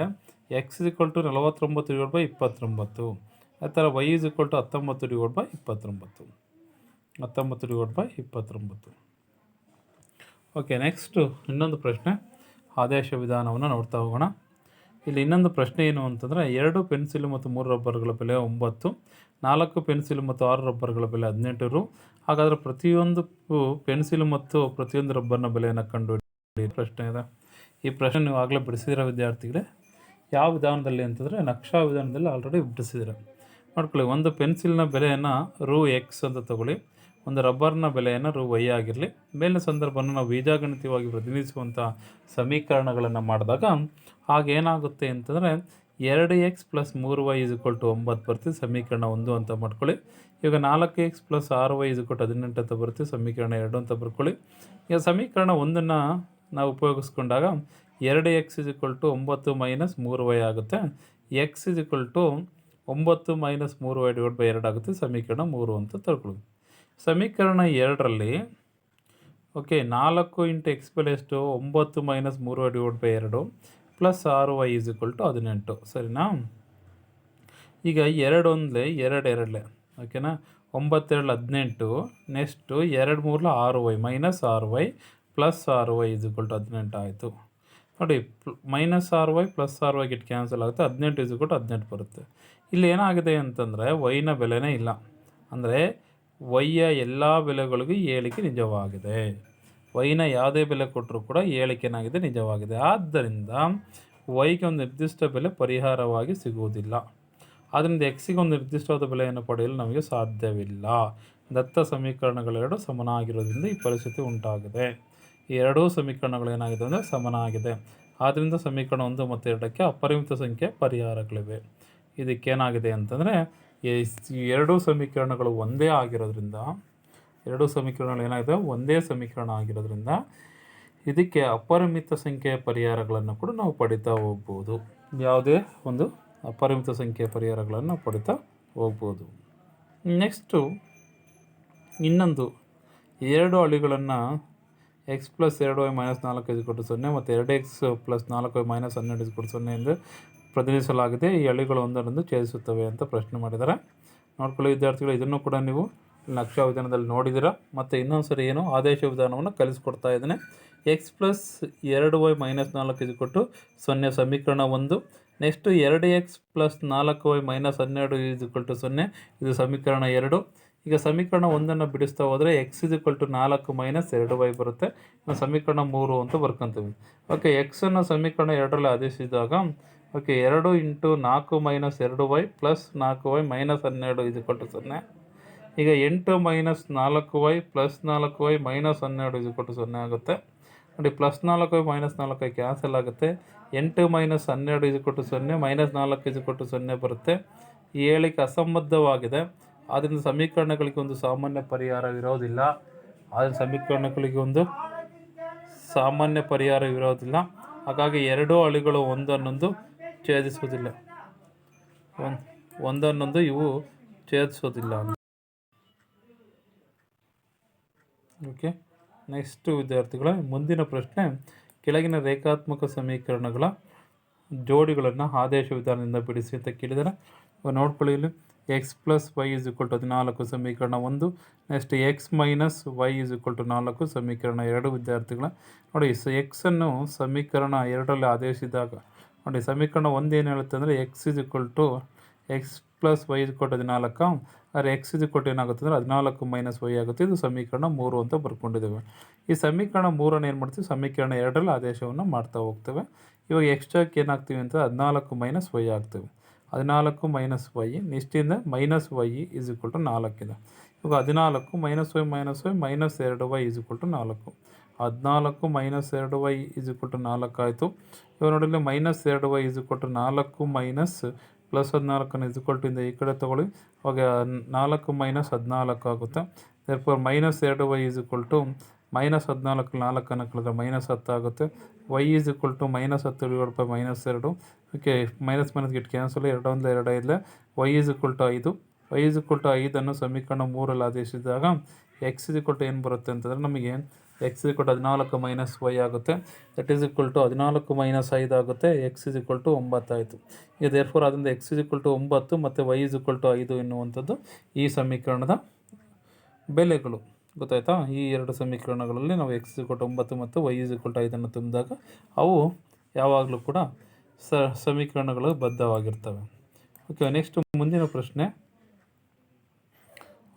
x = 49 / 29, ಆ ಥರ y = 19 / 29. 19 / 29. ಓಕೆ, ನೆಕ್ಸ್ಟು ಇನ್ನೊಂದು ಪ್ರಶ್ನೆ, ಆದೇಶ ವಿಧಾನವನ್ನು ನೋಡ್ತಾ ಹೋಗೋಣ. ಇಲ್ಲಿ ಇನ್ನೊಂದು ಪ್ರಶ್ನೆ ಏನು ಅಂತಂದರೆ 2 ಪೆನ್ಸಿಲು ಮತ್ತು 3 ರಬ್ಬರ್ಗಳ ಬೆಲೆ 9, 4 ಪೆನ್ಸಿಲು ಮತ್ತು 6 ರಬ್ಬರ್ಗಳ ಬೆಲೆ 18 ರು. ಹಾಗಾದರೆ ಪ್ರತಿಯೊಂದು ಪೆನ್ಸಿಲು ಮತ್ತು ಪ್ರತಿಯೊಂದು ರಬ್ಬರ್ನ ಬೆಲೆಯನ್ನು ಕಂಡುಹಿಡಿ ಪ್ರಶ್ನೆ ಇದೆ. ಈ ಪ್ರಶ್ನೆ ನೀವು ಆಗಲೇ ಬಿಡಿಸಿದಿರೋ ವಿದ್ಯಾರ್ಥಿಗಳೇ. ಯಾವ ವಿಧಾನದಲ್ಲಿ ಅಂತಂದರೆ ನಕ್ಷಾ ವಿಧಾನದಲ್ಲಿ ಆಲ್ರೆಡಿ ಬಿಡಿಸಿದಿರ. ನೋಡ್ಕೊಳ್ಳಿ, ಒಂದು ಪೆನ್ಸಿಲ್ನ ಬೆಲೆಯನ್ನು Rs ಅಂತ ತಗೊಳ್ಳಿ, ಒಂದು ರಬ್ಬರ್ನ ಬೆಲೆಯನ್ನು Ry ಆಗಿರಲಿ. ಮೇಲಿನ ಸಂದರ್ಭವನ್ನು ನಾವು ಬೀಜಗಣಿತವಾಗಿ ಪ್ರತಿನಿಧಿಸುವಂಥ ಸಮೀಕರಣಗಳನ್ನು ಮಾಡಿದಾಗ ಆಗೇನಾಗುತ್ತೆ ಅಂತಂದರೆ 2x + 3y = 9 ಬರ್ತೀವಿ, ಸಮೀಕರಣ 1 ಅಂತ ಮಾಡ್ಕೊಳ್ಳಿ. ಈಗ 4x + 6y = 18 ಅಂತ ಬರ್ತೀವಿ, ಸಮೀಕರಣ 2 ಅಂತ ಬರ್ಕೊಳ್ಳಿ. ಈಗ ಸಮೀಕರಣ 1ನ್ನು ನಾವು ಉಪಯೋಗಿಸ್ಕೊಂಡಾಗ 2x = 9 - 3y ಆಗುತ್ತೆ. x = 9 - 3y / 2 ಆಗುತ್ತೆ, ಸಮೀಕರಣ 3 ಅಂತ ತಿಳ್ಕೊಳ್ಳಿ. ಸಮೀಕರಣ 2ರಲ್ಲಿ ಓಕೆ 4 × x ಬೆಲೆ ಎಷ್ಟು 9 - 3y / 2 + 6y = 18, ಸರಿನಾ? ಈಗ 2 1 2 2 ಓಕೆನಾ, 9 2 18, ನೆಕ್ಸ್ಟು 2 3 6y -6y + 6y = 18 ಆಯಿತು. ನೋಡಿ, -6y + 6y ಗಿಟ್ ಕ್ಯಾನ್ಸಲ್ ಆಗುತ್ತೆ, 18 = 18 ಬರುತ್ತೆ. ಇಲ್ಲಿ ಏನಾಗಿದೆ ಅಂತಂದರೆ ವೈನ ಬೆಲೆನೇ ಇಲ್ಲ, ಅಂದರೆ ವೈಯ ಎಲ್ಲ ಬೆಲೆಗಳಿಗೂ ಏಳಿಕೆ ನಿಜವಾಗಿದೆ. ವೈನ ಯಾವುದೇ ಬೆಲೆ ಕೊಟ್ಟರೂ ಕೂಡ ಏಳಿಕೆ ಏನಾಗಿದೆ ನಿಜವಾಗಿದೆ. ಆದ್ದರಿಂದ ವೈಗೆ ಒಂದು ನಿರ್ದಿಷ್ಟ ಬೆಲೆ ಪರಿಹಾರವಾಗಿ ಸಿಗುವುದಿಲ್ಲ. ಆದ್ದರಿಂದ ಎಕ್ಸಿಗೆ ಒಂದು ನಿರ್ದಿಷ್ಟವಾದ ಬೆಲೆಯನ್ನು ಪಡೆಯಲು ನಮಗೆ ಸಾಧ್ಯವಿಲ್ಲ. ದತ್ತ ಸಮೀಕರಣಗಳೆರಡು ಸಮನಾಗಿರೋದ್ರಿಂದ ಈ ಪರಿಸ್ಥಿತಿ ಉಂಟಾಗಿದೆ. ಈ ಎರಡೂ ಸಮೀಕರಣಗಳು ಏನಾಗಿದೆ ಅಂದರೆ ಸಮನಾಗಿದೆ. ಆದ್ದರಿಂದ ಸಮೀಕರಣ 1 ಮತ್ತು 2ಕ್ಕೆ ಅಪರಿಮಿತ ಸಂಖ್ಯೆ ಪರಿಹಾರಗಳಿವೆ. ಇದಕ್ಕೇನಾಗಿದೆ ಅಂತಂದರೆ ಈ ಎರಡೂ ಸಮೀಕರಣಗಳು ಒಂದೇ ಆಗಿರೋದ್ರಿಂದ, ಎರಡೂ ಸಮೀಕರಣಗಳು ಏನಾಗಿದೆ ಒಂದೇ ಸಮೀಕರಣ ಆಗಿರೋದ್ರಿಂದ ಇದಕ್ಕೆ ಅಪರಿಮಿತ ಸಂಖ್ಯೆಯ ಪರಿಹಾರಗಳನ್ನು ಕೂಡ ನಾವು ಪಡಿತಾ ಹೋಗ್ಬೋದು. ಯಾವುದೇ ಒಂದು ಅಪರಿಮಿತ ಸಂಖ್ಯೆಯ ಪರಿಹಾರಗಳನ್ನು ಪಡಿತಾ ಹೋಗ್ಬೋದು. ನೆಕ್ಸ್ಟು ಇನ್ನೊಂದು 2 ಅಳಿಗಳನ್ನು x + 2y - 4 = 0 ಮತ್ತು 2x + 4y - 12 = 0 ಎಂದು ಪ್ರತಿನಿಧಿಸಲಾಗಿದೆ. ಈ ಅಳಿಗಳು ಒಂದನ್ನೊಂದು ಛೇದಿಸುತ್ತವೆ ಅಂತ ಪ್ರಶ್ನೆ ಮಾಡಿದ್ದಾರೆ. ನೋಡ್ಕೊಳ್ಳಿ ವಿದ್ಯಾರ್ಥಿಗಳು, ಇದನ್ನು ಕೂಡ ನೀವು ನಕ್ಷಾ ವಿಧಾನದಲ್ಲಿ ನೋಡಿದ್ದೀರಾ. ಮತ್ತು ಇನ್ನೊಂದು ಸರಿ ಏನು ಆದೇಶ ವಿಧಾನವನ್ನು ಕಲಿಸ್ಕೊಡ್ತಾ ಇದ್ದೇನೆ. x + 2y - 4 = 0 ಸಮೀಕರಣ 1. ನೆಕ್ಸ್ಟು 2x + 4y - 12 = 0, ಇದು ಸಮೀಕರಣ 2. ಈಗ ಸಮೀಕರಣ 1ನ್ನು ಬಿಡಿಸ್ತಾ ಹೋದರೆ x = 4 - 2y ಬರುತ್ತೆ. ಸಮೀಕರಣ 3 ಅಂತ ಬರ್ಕೊತೀವಿ. ಓಕೆ, ಎಕ್ಸನ್ನು ಸಮೀಕರಣ 2ರಲ್ಲಿ ಆದೇಶಿಸಿದಾಗ ಓಕೆ 2 × 4 - 2y + 4y - 12 = 0. ಈಗ 8 - 4y + 4y - 12 = 0 ಆಗುತ್ತೆ. ನೋಡಿ, +4y -4y ಕ್ಯಾನ್ಸಲ್ ಆಗುತ್ತೆ. 8 - 12 = 0, -4 = 0 ಬರುತ್ತೆ. ಈ ಹೇಳಿಕೆ ಅಸಂಬದ್ಧವಾಗಿದೆ. ಆದ್ದರಿಂದ ಸಮೀಕರಣಗಳಿಗೆ ಒಂದು ಸಾಮಾನ್ಯ ಪರಿಹಾರವಿರೋದಿಲ್ಲ. ಆದರೆ ಸಮೀಕರಣಗಳಿಗೆ ಒಂದು ಸಾಮಾನ್ಯ ಪರಿಹಾರವಿರೋದಿಲ್ಲ. ಹಾಗಾಗಿ ಎರಡೂ ಅಳಿಗಳು ಒಂದನ್ನೊಂದು ಛೇದಿಸುವುದಿಲ್ಲ, ಒಂದನ್ನೊಂದು ಇವು ಛೇದಿಸೋದಿಲ್ಲ. ಓಕೆ, ನೆಕ್ಸ್ಟು ವಿದ್ಯಾರ್ಥಿಗಳ ಮುಂದಿನ ಪ್ರಶ್ನೆ, ಕೆಳಗಿನ ರೇಖಾತ್ಮಕ ಸಮೀಕರಣಗಳ ಜೋಡಿಗಳನ್ನು ಆದೇಶ ವಿಧಾನದಿಂದ ಬಿಡಿಸಿ ಅಂತ ಕೇಳಿದರೆ ನೋಡ್ಕೊಳ್ಳಿ. ಇಲ್ಲಿ x + y = 14 ಸಮೀಕರಣ 1. ನೆಕ್ಸ್ಟ್ x - y = 4 ಸಮೀಕರಣ 2 ವಿದ್ಯಾರ್ಥಿಗಳ. ನೋಡಿ, ಎಕ್ಸನ್ನು ಸಮೀಕರಣ 2ರಲ್ಲಿ ಆದೇಶಿಸಿದಾಗ ನೋಡಿ ಸಮೀಕರಣ 1 ಏನು ಹೇಳುತ್ತೆ ಅಂದರೆ x + y = 14, ಆದರೆ x ಏನಾಗುತ್ತೆ ಅಂದರೆ 14 - y ಆಗುತ್ತೆ. ಇದು ಸಮೀಕರಣ 3 ಅಂತ ಬರ್ಕೊಂಡಿದ್ದೇವೆ. ಈ ಸಮೀಕರಣ 3ಅನ್ನು ಏನು ಮಾಡ್ತೀವಿ, ಸಮೀಕರಣ 2ರಲ್ಲಿ ಆದೇಶವನ್ನು ಮಾಡ್ತಾ ಹೋಗ್ತೇವೆ. ಇವಾಗ ಎಕ್ಸ್ಟ್ರಾಕ್ಕೆ ಏನಾಗ್ತೀವಿ ಅಂತ 14 - y ಆಗ್ತೇವೆ. 14 - y ನಿಷ್ಟಿಂದ -y = 4 ಇದೆ. ಇವಾಗ 14 - y - y -2y = 4. 14 - 2y = 4 ಆಯಿತು. ಇವಾಗ ನೋಡಿ, -2y = 4 +14 ಇಂದ ಈ ಕಡೆ ತೊಗೊಳ್ಳಿ. ಅವಾಗ 4 - 14 ಆಗುತ್ತೆ. therefore -2y = -14 4ಅನ್ನು ಕಳೆದ್ರೆ -10 ಆಗುತ್ತೆ. y = -10 / -2. Okay, minus get cancel, 2 1 2 5. y = 5. y = 5ಅನ್ನು ಸಮೀಕರಣ 3ರಲ್ಲಿ ಆದೇಶಿಸಿದಾಗ x ಏನು ಬರುತ್ತೆ ಅಂತಂದರೆ ನಮಗೆ x = 14 - y ಆಗುತ್ತೆ. ದಟ್ ಈಸ್ = 14 - 5 ಆಗುತ್ತೆ. x = 9 ಆಯಿತು. ಈಗ ದೇರ್ಫೋರ್ ಆದ್ದರಿಂದ x = 9 ಮತ್ತು y = 5 ಎನ್ನುವಂಥದ್ದು ಈ ಸಮೀಕರಣದ ಬೆಲೆಗಳು. ಗೊತ್ತಾಯ್ತಾ? ಈ ಎರಡು ಸಮೀಕರಣಗಳಲ್ಲಿ ನಾವು x = 9 ಮತ್ತು y = 5 ತುಂಬಿದಾಗ ಅವು ಯಾವಾಗಲೂ ಕೂಡ ಸಮೀಕರಣಗಳು ಬದ್ಧವಾಗಿರ್ತವೆ. ಓಕೆ, ನೆಕ್ಸ್ಟ್ ಮುಂದಿನ ಪ್ರಶ್ನೆ.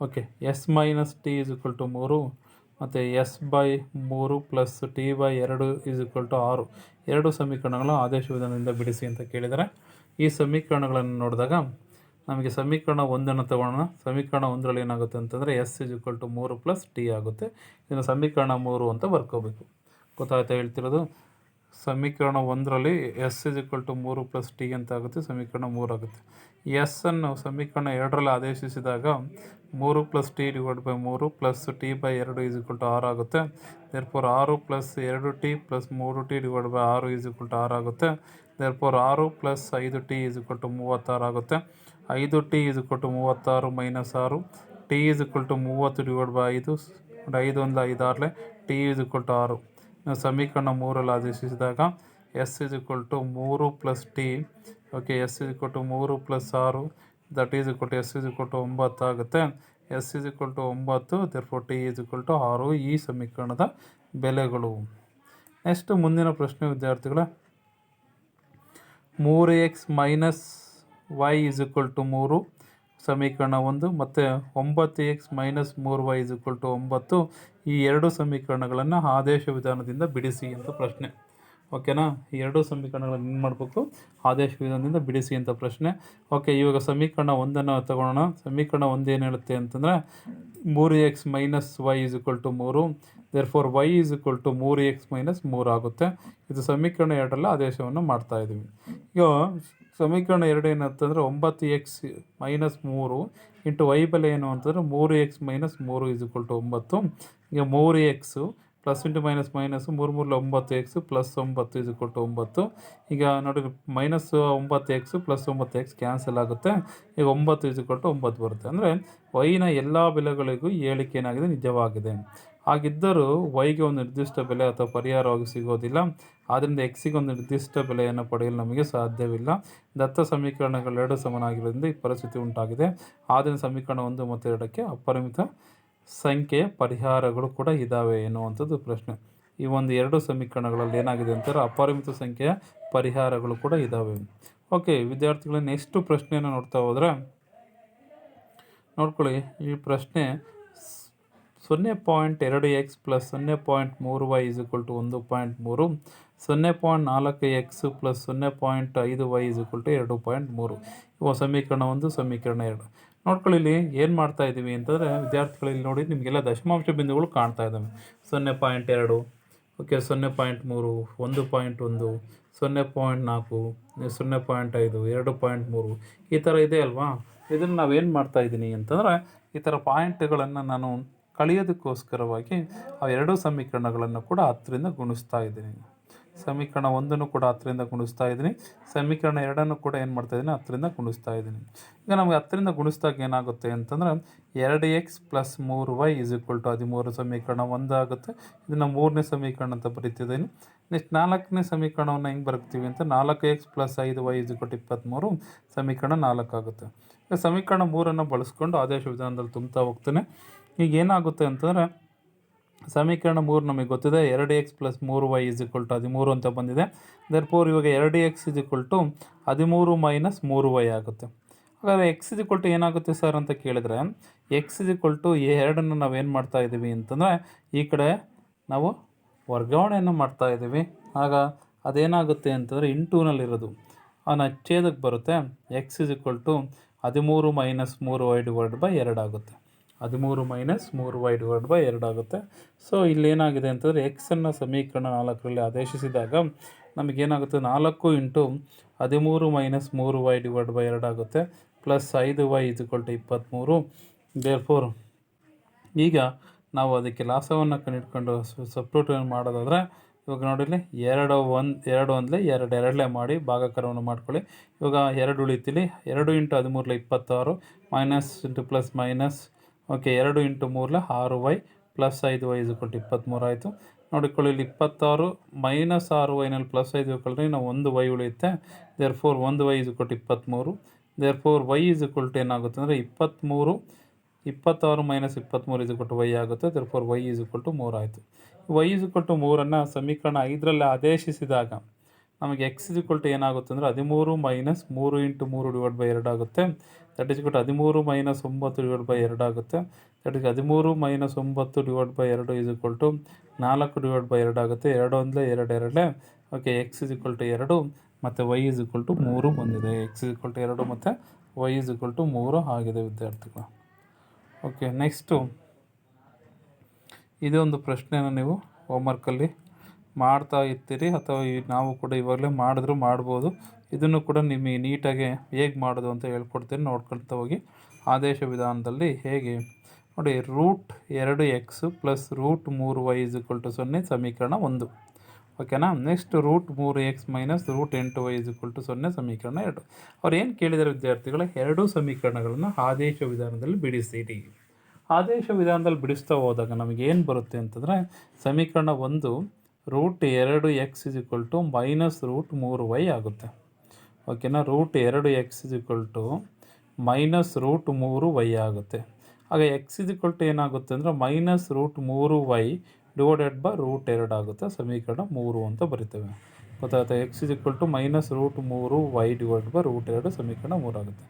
Okay, S minus T is equal to 3 ಮತ್ತು S/3 plus T/2 is equal to 6 ಎರಡು ಸಮೀಕರಣಗಳು ಆದೇಶ ವಿಧಾನದಿಂದ ಬಿಡಿಸಿ ಅಂತ ಕೇಳಿದರೆ, ಈ ಸಮೀಕರಣಗಳನ್ನು ನೋಡಿದಾಗ ನಮಗೆ ಸಮೀಕರಣ 1 ತಗೊಳ್ಳೋಣ. ಸಮೀಕರಣ 1ರಲ್ಲಿ ಏನಾಗುತ್ತೆ ಅಂತಂದರೆ S is equal to 3 plus T ಆಗುತ್ತೆ. ಇದನ್ನು ಸಮೀಕರಣ 3 ಅಂತ ಬರ್ಕೋಬೇಕು. ಗೊತ್ತಾಯ್ತಾ ಹೇಳ್ತಿರೋದು? ಸಮೀಕರಣ 1ರಲ್ಲಿ S is equal to 3 plus T ಅಂತ ಆಗುತ್ತೆ, ಸಮೀಕರಣ 3 ಆಗುತ್ತೆ. ಅನ್ನು ಸಮೀಕರಣ 2ರಲ್ಲಿ ಆದೇಶಿಸಿದಾಗ 3 plus T divide by 3 plus T/2 is equal to 6 ಆಗುತ್ತೆ. Therefore 6 plus 2t plus 3t divide by 6 is equal to 6 ಆಗುತ್ತೆ. Therefore 6 plus 5t is equal to 36 ಆಗುತ್ತೆ. 5t is equal to 36 minus 6, t is equal to 30 divide by 5, 5 1 5 6 t is equal to 6. ಸಮೀಕರಣ 3ರಲ್ಲಿ ಆದೇಶಿಸಿದಾಗ S is equal to 3 plus T. Okay, S is equal to 3 plus 6 that is equal to S is equal to 9 ಆಗುತ್ತೆ. S is equal to 9, therefore T is equal to 6 ಈ ಸಮೀಕರಣದ ಬೆಲೆಗಳು. Next ಮುಂದಿನ ಪ್ರಶ್ನೆ ವಿದ್ಯಾರ್ಥಿಗಳ, 3x minus y is equal to 3 ಸಮೀಕರಣ 1 ಮತ್ತು 9x minus 3y is equal to 9 ಈ ಎರಡು ಸಮೀಕರಣಗಳನ್ನು ಆದೇಶ ವಿಧಾನದಿಂದ ಬಿಡಿಸಿ ಅಂತ ಪ್ರಶ್ನೆ. ಓಕೆನಾ? ಈ ಎರಡು ಸಮೀಕರಣಗಳನ್ನು ಏನು ಮಾಡಬೇಕು? ಆದೇಶ ವಿಧಾನದಿಂದ ಬಿಡಿಸಿ ಅಂತ ಪ್ರಶ್ನೆ. ಓಕೆ, ಇವಾಗ ಸಮೀಕರಣ 1 ತಗೊಳ್ಳೋಣ. ಸಮೀಕರಣ 1 ಏನು ಹೇಳುತ್ತೆ ಅಂತಂದರೆ 3x minus y is equal to 3, therefore y is equal to 3x minus 3 ಆಗುತ್ತೆ. ಇದು ಸಮೀಕರಣ 2ರಲ್ಲಿ ಆದೇಶವನ್ನು ಮಾಡ್ತಾ ಇದ್ದೀವಿ. ಈಗ ಸಮೀಕರಣ 2 ಏನಂತಂದರೆ 9x ಮೈನಸ್ 3 ಇಂಟು ವೈ ಬೆಲೆ ಏನು ಅಂತಂದರೆ 3x minus 3 is equal to 9. ಈಗ 3x plus into minus minus 3 3 9x plus 9 is equal to 9. ಈಗ ನೋಡಿ, minus 9x plus 9x cancel ಆಗುತ್ತೆ. ಈಗ 9 ಇಸ್ ಈಕ್ವಲ್ ಟು 9 ಬರುತ್ತೆ. ಅಂದರೆ ವೈನ ಎಲ್ಲ ಬೆಲೆಗಳಿಗೂ ಏಳಿಕೆ ಏನಾಗಿದೆ? ನಿಜವಾಗಿದೆ. ಹಾಗಿದ್ದರೂ ವೈಗೆ ಒಂದು ನಿರ್ದಿಷ್ಟ ಬೆಲೆ ಅಥವಾ ಪರಿಹಾರವಾಗಿ ಸಿಗೋದಿಲ್ಲ. ಆದ್ದರಿಂದ ಎಕ್ಸಿಗೆ ಒಂದು ನಿರ್ದಿಷ್ಟ ಬೆಲೆಯನ್ನು ಪಡೆಯಲು ನಮಗೆ ಸಾಧ್ಯವಿಲ್ಲ. ದತ್ತ ಸಮೀಕರಣಗಳೆರಡು ಸಮನಾಗಿರೋದ್ರಿಂದ ಈ ಪರಿಸ್ಥಿತಿ ಉಂಟಾಗಿದೆ. ಆದ್ದರಿಂದ ಸಮೀಕರಣ 1 ಮತ್ತು 2ಕ್ಕೆ ಅಪರಿಮಿತ ಸಂಖ್ಯೆಯ ಪರಿಹಾರಗಳು ಕೂಡ ಇದ್ದಾವೆ ಎನ್ನುವಂಥದ್ದು ಪ್ರಶ್ನೆ. ಈ ಒಂದು ಎರಡು ಸಮೀಕರಣಗಳಲ್ಲಿ ಏನಾಗಿದೆ ಅಂತಾರೆ? ಅಪರಿಮಿತ ಸಂಖ್ಯೆಯ ಪರಿಹಾರಗಳು ಕೂಡ ಇದ್ದಾವೆ. ಓಕೆ ವಿದ್ಯಾರ್ಥಿಗಳ, ನೆಕ್ಸ್ಟ್ ಪ್ರಶ್ನೆಯನ್ನು ನೋಡ್ತಾ ಹೋದರೆ ನೋಡ್ಕೊಳ್ಳಿ. ಈ ಪ್ರಶ್ನೆ 0.2x plus 0.3y is equal to 1.3, 0.4x plus 0.5y is equal to 2.3 ಇವು ಸಮೀಕರಣ 1, ಸಮೀಕರಣ 2. ನೋಡ್ಕೊಳ್ಳಿ, ಇಲ್ಲಿ ಏನು ಮಾಡ್ತಾ ಇದ್ದೀವಿ ಅಂತಂದರೆ ವಿದ್ಯಾರ್ಥಿಗಳಲ್ಲಿ ನೋಡಿ, ನಿಮಗೆಲ್ಲ ದಶಮಾಂಶ ಬಿಂದುಗಳು ಕಾಣ್ತಾ ಇದ್ದಾವೆ. 0.2, ಓಕೆ, 0.3, 1.1, 0.4, 0.5, 2.3 ಈ ಥರ ಇದೆ ಅಲ್ವಾ? ಇದನ್ನು ನಾವೇನು ಮಾಡ್ತಾ ಇದ್ದೀನಿ ಅಂತಂದರೆ, ಈ ಥರ ಪಾಯಿಂಟ್ಗಳನ್ನು ನಾನು ಕಳೆಯೋದಕ್ಕೋಸ್ಕರವಾಗಿ ಆ ಎರಡು ಸಮೀಕರಣಗಳನ್ನು ಕೂಡ 10ರಿಂದ ಗುಣಿಸ್ತಾ ಇದ್ದೀನಿ. ಸಮೀಕರಣ 1 ಕೂಡ 10ರಿಂದ ಗುಣಿಸ್ತಾ ಇದ್ದೀನಿ, ಸಮೀಕರಣ 2 ಕೂಡ ಏನು ಮಾಡ್ತಾ ಇದ್ದೀನಿ? 10ರಿಂದ ಗುಣಿಸ್ತಾ ಇದ್ದೀನಿ. ಈಗ ನಮಗೆ 10ರಿಂದ ಗುಣಿಸಿದಾಗ ಏನಾಗುತ್ತೆ ಅಂತಂದರೆ 2x plus 3y is equal to 13 ಸಮೀಕರಣ 1 ಆಗುತ್ತೆ. ಇದನ್ನು 3ನೇ ಸಮೀಕರಣ ಅಂತ ಬರೀತಿದ್ದೀನಿ. ನೆಕ್ಸ್ಟ್ 4ನೇ ಸಮೀಕರಣವನ್ನು ಹೆಂಗೆ ಬರ್ತೀವಿ ಅಂತ 4x plus 5y is equal to 23 ಸಮೀಕರಣ 4 ಆಗುತ್ತೆ. ಈಗ ಸಮೀಕರಣ 3 ಬಳಸ್ಕೊಂಡು ಆದೇಶ ವಿಧಾನದಲ್ಲಿ ತುಂಬ್ತಾ ಹೋಗ್ತೇನೆ. ಈಗ ಏನಾಗುತ್ತೆ ಅಂತಂದರೆ ಸಮೀಕರಣ 3 ನಮಗೆ ಗೊತ್ತಿದೆ, 2x plus 3y is equal to 13 ಅಂತ ಬಂದಿದೆ. ದೇರ್ಫೋರ್ ಇವಾಗ 2x is equal to 13 minus 3y ಆಗುತ್ತೆ. ಹಾಗಾದರೆ ಎಕ್ಸ್ ಇಸ್ ಈಕ್ವಲ್ ಟು ಏನಾಗುತ್ತೆ ಸರ್ ಅಂತ ಕೇಳಿದರೆ, ಎಕ್ಸ್ ಇಸ್ ಈಕ್ವಲ್ ಟು 2 ನಾವೇನು ಮಾಡ್ತಾ ಇದ್ದೀವಿ ಅಂತಂದರೆ ಈ ಕಡೆ ನಾವು ವರ್ಗಾವಣೆಯನ್ನು ಮಾಡ್ತಾ ಇದ್ದೀವಿ. ಆಗ ಅದೇನಾಗುತ್ತೆ ಅಂತಂದರೆ ಇಂಟೂನಲ್ಲಿರೋದು ಛೇದಕ್ಕೆ ಬರುತ್ತೆ. X is equal to 13 minus 3y divide by 2 ಆಗುತ್ತೆ. 13 ಮೈನಸ್ 3y ಡಿವೈಡ್ ಬೈ 2 ಆಗುತ್ತೆ. ಸೊ ಇಲ್ಲೇನಾಗಿದೆ ಅಂತಂದರೆ ಎಕ್ಸನ್ನು ಸಮೀಕರಣ 4ರಲ್ಲಿ ಆದೇಶಿಸಿದಾಗ ನಮಗೇನಾಗುತ್ತೆ? 4 into 13 minus 3y divide by 2 ಆಗುತ್ತೆ, plus 5y is equal to 23. Therefore ಈಗ ನಾವು ಅದಕ್ಕೆ ಲಾಸವನ್ನು ಕಂಡುಹಿಡ್ಕೊಂಡು ಸಬ್ಸ್ಟಿಟ್ಯೂಟ್ ಮಾಡೋದಾದರೆ ಇವಾಗ ನೋಡಿಲಿ, 2 1 2 ಮಾಡಿ ಭಾಗಾಕಾರವನ್ನು ಮಾಡ್ಕೊಳ್ಳಿ. ಇವಾಗ 2 ಉಳಿತಿಲಿ, 2 into 13 26 minus into plus minus, okay, 2 into 3 6y plus 5y is equal to 23 ಆಯಿತು. ನೋಡಿಕೊಳ್ಳಿ, ಇಲ್ಲಿ 26 ಮೈನಸ್ 6yನಲ್ಲಿ ಪ್ಲಸ್ 5 ಹಾಕೊಂಡ್ರೆ ನಾವು 1y ಉಳಿಯುತ್ತೆ. Therefore 1y is equal to 23. Therefore y is equal to ಏನಾಗುತ್ತೆ ಅಂದರೆ 26 minus 23 is equal to y ಆಗುತ್ತೆ. Therefore y is equal to 3 ಆಯಿತು. y ಇಸ್ ಈಕ್ವಲ್ ಟು 3 ಸಮೀಕರಣ 5ರಲ್ಲಿ ಆದೇಶಿಸಿದಾಗ ನಮಗೆ ಎಕ್ಸ್ ಇಸ್ ಈಕ್ವಲ್ ಟು ಏನಾಗುತ್ತೆ ಅಂದರೆ 13 ಮೈನಸ್ 3 ಇಂಟು 3 ಡಿವೈಡ್ ಬೈ 2 ಆಗುತ್ತೆ. That is equal to 13 minus 9 divide by 2 ಆಗುತ್ತೆ. That is 13 minus 9 divide by 2 is equal to 4 divide by 2 ಆಗುತ್ತೆ. 2 ಒಂದಲೇ 2 ಎರಡಲೇ. Okay, x is equal to 2 ಮತ್ತು ವೈ ಇಸ್ ಈಕ್ವಲ್ ಟು 3 ಬಂದಿದೆ. X is equal to 2 ಮತ್ತು Y is equal to 3 ಆಗಿದೆ ವಿದ್ಯಾರ್ಥಿಗಳು. Okay, next ಇದೇ ಒಂದು ಪ್ರಶ್ನೆನ ನೀವು ಹೋಮ್ವರ್ಕಲ್ಲಿ ಮಾಡ್ತಾ ಇರ್ತೀರಿ, ಅಥವಾ ನಾವು ಕೂಡ ಇವಾಗಲೇ ಮಾಡಿದ್ರು ಮಾಡ್ಬೋದು. ಇದನ್ನು ಕೂಡ ನಿಮಗೆ ನೀಟಾಗಿ ಹೇಗೆ ಮಾಡೋದು ಅಂತ ಹೇಳ್ಕೊಡ್ತೀನಿ, ನೋಡ್ಕೊಳ್ತಾ ಹೋಗಿ. ಆದೇಶ ವಿಧಾನದಲ್ಲಿ ಹೇಗೆ ನೋಡಿ, √2x plus √3y is equal to 0 ಸಮೀಕರಣ 1. ಓಕೆನಾ. Next √3x minus √8y is equal to 0 ಸಮೀಕರಣ 2. ಅವ್ರು ಏನು ಕೇಳಿದ್ದಾರೆ ವಿದ್ಯಾರ್ಥಿಗಳ, ಎರಡೂ ಸಮೀಕರಣಗಳನ್ನು ಆದೇಶ ವಿಧಾನದಲ್ಲಿ ಬಿಡಿಸಿರಿ. ಆದೇಶ ವಿಧಾನದಲ್ಲಿ ಬಿಡಿಸ್ತಾ ಹೋದಾಗ ನಮಗೆ ಏನು ಬರುತ್ತೆ ಅಂತಂದರೆ, ಸಮೀಕರಣ 1 √2x is equal to minus √3y ಆಗುತ್ತೆ. ಓಕೆನಾ. √2x is equal to minus √3y ಆಗುತ್ತೆ. ಆಗ ಎಕ್ಸ್ ಇಸ್ ಈಕ್ವಲ್ ಟು ಏನಾಗುತ್ತೆ ಅಂದರೆ ಮೈನಸ್ √3y ಡಿವೈಡೆಡ್ ಬೈ √2 ಆಗುತ್ತೆ. ಸಮೀಕರಣ 3 ಅಂತ ಬರಿತೇವೆ. ಗೊತ್ತಾಗುತ್ತೆ. X is equal to minus √3y divide by √2 ಸಮೀಕರಣ 3 ಆಗುತ್ತೆ.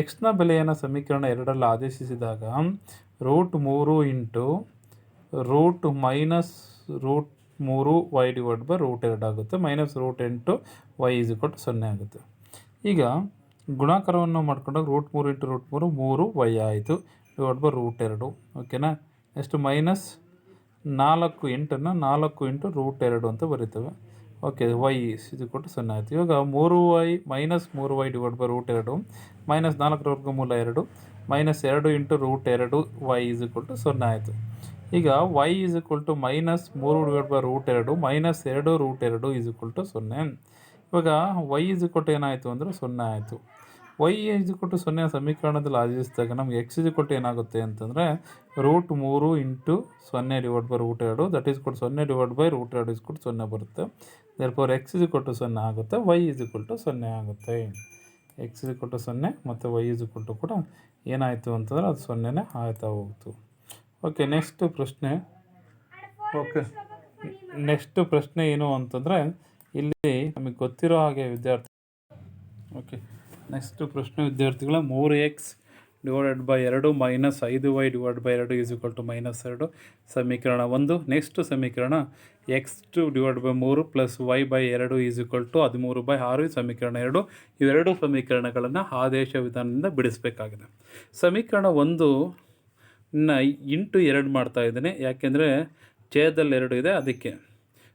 ಎಕ್ಸ್ನ ಬೆಲೆಯನ್ನು ಸಮೀಕರಣ 2ರಲ್ಲಿ ಆದೇಶಿಸಿದಾಗ √3 into root minus √3y divide by √2 ಆಗುತ್ತೆ. Minus √8y is equal to 0 ಆಗುತ್ತೆ. ಈಗ ಗುಣಾಕಾರವನ್ನು ಮಾಡ್ಕೊಂಡಾಗ √3 ಇಂಟು √3 3y ಆಯಿತು ಡಿವೈಡ್ ಬೈ √2. ಓಕೆನಾ. ನೆಕ್ಸ್ಟ್ ಮೈನಸ್ 4 ಇಂಟನ್ನು 4 ಇಂಟು √2 ಅಂತ ಬರೀತೇವೆ. Okay, y is equal to 0 ಆಯಿತು. ಇವಾಗ 3y minus 3y divide by √2 minus 4 ವರ್ಗಮೂಲ 2 minus 2 into √2 y is equal to 0 ಆಯಿತು. ಈಗ y is equal to minus 3 divide by √2 minus 2 √2 is equal to 0. ಇವಾಗ y is equal to ಏನಾಯಿತು ಅಂದರೆ 0 ಆಯಿತು. y is equal to 0 ಸಮೀಕರಣದಲ್ಲಿ ಆದೇಶಿಸಿದಾಗ ನಮಗೆ x is equal to ಏನಾಗುತ್ತೆ ಅಂತಂದರೆ √3 into 0 divide by √2 that is equal 0 divide by √2 is equal to 0 ಬರುತ್ತೆ. Therefore x is equal to 0 ಆಗುತ್ತೆ, y ಇಸ್ ಈಕ್ವಲ್ ಟು 0 ಆಗುತ್ತೆ. x ಇಸ್ ಈಕ್ವಲ್ ಟು 0 ಮತ್ತು y is equal to ಕೂಡ ಏನಾಯಿತು ಅಂತಂದರೆ ಅದು 0ನೇ ಆಯ್ತಾ ಹೋಗ್ತು. ಓಕೆ, ನೆಕ್ಸ್ಟ್ ಪ್ರಶ್ನೆ. ಓಕೆ, ನೆಕ್ಸ್ಟ್ ಪ್ರಶ್ನೆ ಏನು ಅಂತಂದರೆ, ಇಲ್ಲಿ ನಮಗೆ ಗೊತ್ತಿರೋ ಹಾಗೆ ವಿದ್ಯಾರ್ಥಿ. ಓಕೆ, ನೆಕ್ಸ್ಟ್ ಪ್ರಶ್ನೆ ವಿದ್ಯಾರ್ಥಿಗಳ 3x divided by 2 minus 5y divide by 2 is equal to minus 2 ಸಮೀಕರಣ 1. ನೆಕ್ಸ್ಟ್ ಸಮೀಕರಣ x2 divide by 3 plus y by 2 is equal to 13 by 6 ಸಮೀಕರಣ 2. ಇವೆರಡು ಸಮೀಕರಣಗಳನ್ನು ಆದೇಶ ವಿಧಾನದಿಂದ ಬಿಡಿಸಬೇಕಾಗಿದೆ. ಸಮೀಕರಣ 1 ಇಂಟು 2 ಮಾಡ್ತಾ ಇದ್ದೇನೆ, ಯಾಕೆಂದರೆ ಛೇದದಲ್ಲಿ 2 ಇದೆ ಅದಕ್ಕೆ.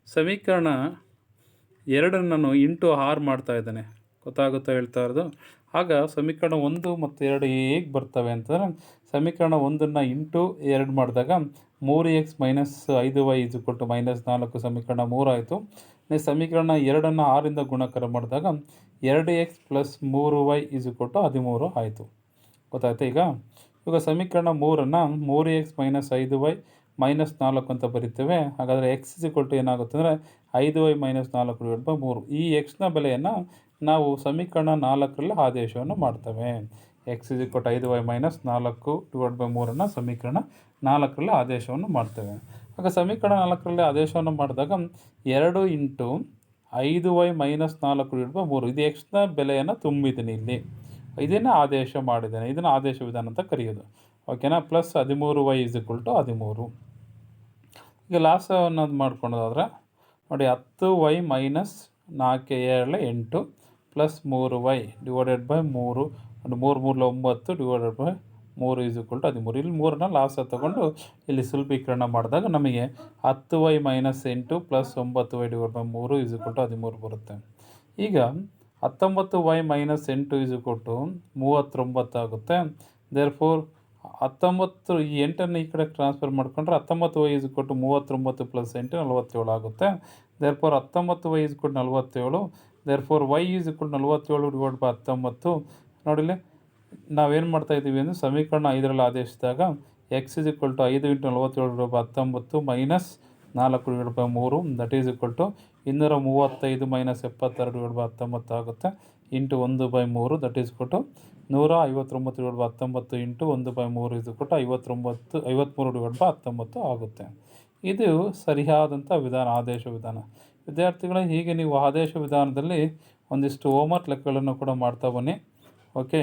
ಸಮೀಕರಣ 2 ನಾನು ಇಂಟು 6 ಮಾಡ್ತಾ ಇದ್ದೇನೆ, ಗೊತ್ತಾಗುತ್ತಾ ಹೇಳ್ತಾ ಇರೋದು. ಆಗ ಸಮೀಕರಣ 1 ಮತ್ತು 2 ಹೇಗೆ ಬರ್ತವೆ ಅಂತಂದರೆ, ಸಮೀಕರಣ 1ನ್ನು ಇಂಟು 2 ಮಾಡಿದಾಗ 3x minus 5y is equal to minus 4 ಸಮೀಕರಣ 3 ಆಯಿತು. ನೆಕ್ಸ್ಟ್ ಸಮೀಕರಣ 2ನ್ನು 6ರಿಂದ ಗುಣಾಕಾರ ಮಾಡಿದಾಗ 2x plus 3y is equal to 13 ಆಯಿತು. ಗೊತ್ತಾಯ್ತು. ಈಗ ಸಮೀಕರಣ 3ನ್ನು 3x ಮೈನಸ್ 5y ಮೈನಸ್ 4 ಅಂತ ಬರಿತೇವೆ. ಹಾಗಾದರೆ ಎಕ್ಸ್ ಇಸ್ ಈಕ್ವಲ್ ಟು ಏನಾಗುತ್ತೆ ಅಂದರೆ 5y ಮೈನಸ್ 4 ಡಿವೈಡ್ ಬೈ 3. ಈ ಎಕ್ಸ್ನ ಬೆಲೆಯನ್ನು ನಾವು ಸಮೀಕರಣ 4ರಲ್ಲಿ ಆದೇಶವನ್ನು ಮಾಡ್ತೇವೆ. X is equal to 5y minus 4 divide by 3 ಸಮೀಕರಣ 4ರಲ್ಲಿ ಆದೇಶವನ್ನು ಮಾಡ್ತೇವೆ. ಆಗ ಸಮೀಕರಣ 4ರಲ್ಲಿ ಆದೇಶವನ್ನು ಮಾಡಿದಾಗ 2 into 5y minus 4 divide by 3 ಇದು ಎಕ್ಸ್ನ ಬೆಲೆಯನ್ನು ತುಂಬಿದ್ದೀನಿ ಇಲ್ಲಿ, ಇದನ್ನು ಆದೇಶ ಮಾಡಿದ್ದೇನೆ. ಇದನ್ನು ಆದೇಶ ವಿಧಾನ ಅಂತ ಕರೆಯೋದು. ಓಕೆನಾ. Plus 13y is equal to 13. ಈಗ ಲಾಸ್ ಅನ್ನೋದು ಮಾಡ್ಕೊಳೋದಾದ್ರೆ ನೋಡಿ, 10y minus 4 7 8 plus 3y divided by 3 3 9 divided by 3 is equal to 13. ಇಲ್ಲಿ 3ನ ಲಾಸ್ ತಗೊಂಡು ಇಲ್ಲಿ ಸುಲಭೀಕರಣ ಮಾಡಿದಾಗ ನಮಗೆ 10y minus 8 plus 9y divide by 3 is equal to 13 ಬರುತ್ತೆ. ಈಗ 19y minus 8 is equal to 39 ಆಗುತ್ತೆ. ದೇರ್ಫೋರ್ 19 ಈ 8ನ್ನು ಈ ಕಡೆ ಟ್ರಾನ್ಸ್ಫರ್ ಮಾಡ್ಕೊಂಡ್ರೆ 19y is equal to 39 plus 8 47 ಆಗುತ್ತೆ. Therefore 19y is equal to 47. Therefore y is equal to 47 divide by 19. ನೋಡಿಲ್ಲಿ ನಾವೇನು ಮಾಡ್ತಾಯಿದ್ದೀವಿ ಅಂದರೆ ಸಮೀಕರಣ 5ರಲ್ಲಿ ಆದೇಶಿಸಿದಾಗ x is equal to 5 into 47 divide by 19 minus 4 divide by 3 that is equal to 235 minus 72 divide by 19 ಆಗುತ್ತೆ into 1/3 that is equal to 159 divide by 19 into 1/3 is equal to 53 divide by 19 ಆಗುತ್ತೆ. ಇದು ಸರಿಯಾದಂಥ ವಿಧಾನ, ಆದೇಶ ವಿಧಾನ. ವಿದ್ಯಾರ್ಥಿಗಳೇ, ಹೀಗೆ ನೀವು ಆದೇಶ ವಿಧಾನದಲ್ಲಿ ಒಂದಿಷ್ಟು ಹೋಮ್ವರ್ಕ್ ಲೆಕ್ಕಗಳನ್ನು ಕೂಡ ಮಾಡ್ತಾ ಬನ್ನಿ. ಓಕೆ,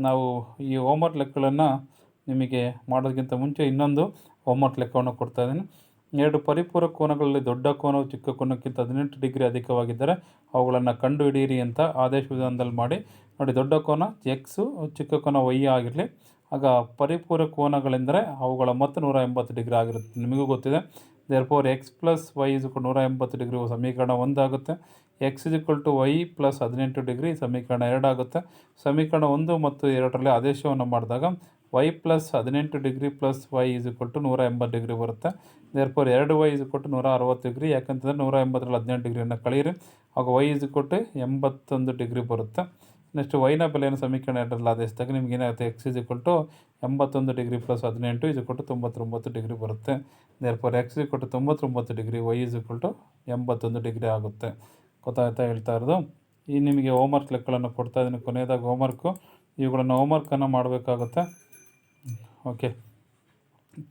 ನಾವು ಈ ಹೋಮ್ವರ್ಕ್ ಲೆಕ್ಕಗಳನ್ನು ನಿಮಗೆ ಮಾಡೋದಕ್ಕಿಂತ ಮುಂಚೆ ಇನ್ನೊಂದು ಹೋಮ್ವರ್ಕ್ ಲೆಕ್ಕವನ್ನು ಕೊಡ್ತಾಯಿದ್ದೀನಿ. 2 ಪರಿಪೂರಕ ಕೋನಗಳಲ್ಲಿ ದೊಡ್ಡ ಕೋನವು ಚಿಕ್ಕ ಕೋನಕ್ಕಿಂತ 18 ಡಿಗ್ರಿ ಅಧಿಕವಾಗಿದ್ದರೆ ಅವುಗಳನ್ನು ಕಂಡುಹಿಡಿಯಿರಿ ಅಂತ ಆದೇಶ ವಿಧಾನದಲ್ಲಿ ಮಾಡಿ. ನೋಡಿ, ದೊಡ್ಡ ಕೋನ ಎಕ್ಸು, ಚಿಕ್ಕ ಕೋನ ವೈ ಆಗಿರಲಿ. ಆಗ ಪರಿಪೂರಕ ಕೋನಗಳೆಂದರೆ ಅವುಗಳ ಮೊತ್ತ 180 ಡಿಗ್ರಿ ಆಗಿರುತ್ತೆ. ನಿಮಗೂ ಗೊತ್ತಿದೆ. Therefore x plus y is 180 degree ಸಮೀಕರಣ 1 ಆಗುತ್ತೆ. X is equal to y plus 18 degree ಸಮೀಕರಣ 2 ಆಗುತ್ತೆ. ಸಮೀಕರಣ 1 ಮತ್ತು 2ರಲ್ಲಿ ಆದೇಶವನ್ನು ಮಾಡಿದಾಗ y plus 18 degree plus y is equal to 180 degree ಬರುತ್ತೆ. Therefore 2y is equal to 160 degree. ಯಾಕಂತಂದರೆ 180ರಲ್ಲಿ 18 ಡಿಗ್ರಿಯನ್ನು ಕಳೀರಿ, ಆಗ y is equal to 81 degree ಬರುತ್ತೆ. ನೆಕ್ಸ್ಟ್ ವೈನ ಬೆಲೆಯನ್ನು ಸಮೀಕರಣ 2ರಲ್ಲಿ ಆದೇಶಿಸಿದಾಗ ನಿಮ್ಗೆ ಏನಾಗುತ್ತೆ, x is equal to 81 degree plus 18 is equal to 99 degree ಬರುತ್ತೆ. Therefore x equal to 99 degree, y is equal to 81 degree ಆಗುತ್ತೆ. ಗೊತ್ತಾಗ್ತಾ ಹೇಳ್ತಾ ಇರೋದು? ಈ ನಿಮಗೆ ಹೋಮ್ವರ್ಕ್ ಲೆಕ್ಕಗಳನ್ನು ಕೊಡ್ತಾ ಇದ್ದೀನಿ. ಕೊನೆಯದಾಗಿ ಹೋಮ್ವರ್ಕು, ಇವುಗಳನ್ನು ಹೋಮ್ವರ್ಕನ್ನು ಮಾಡಬೇಕಾಗುತ್ತೆ. ಓಕೆ,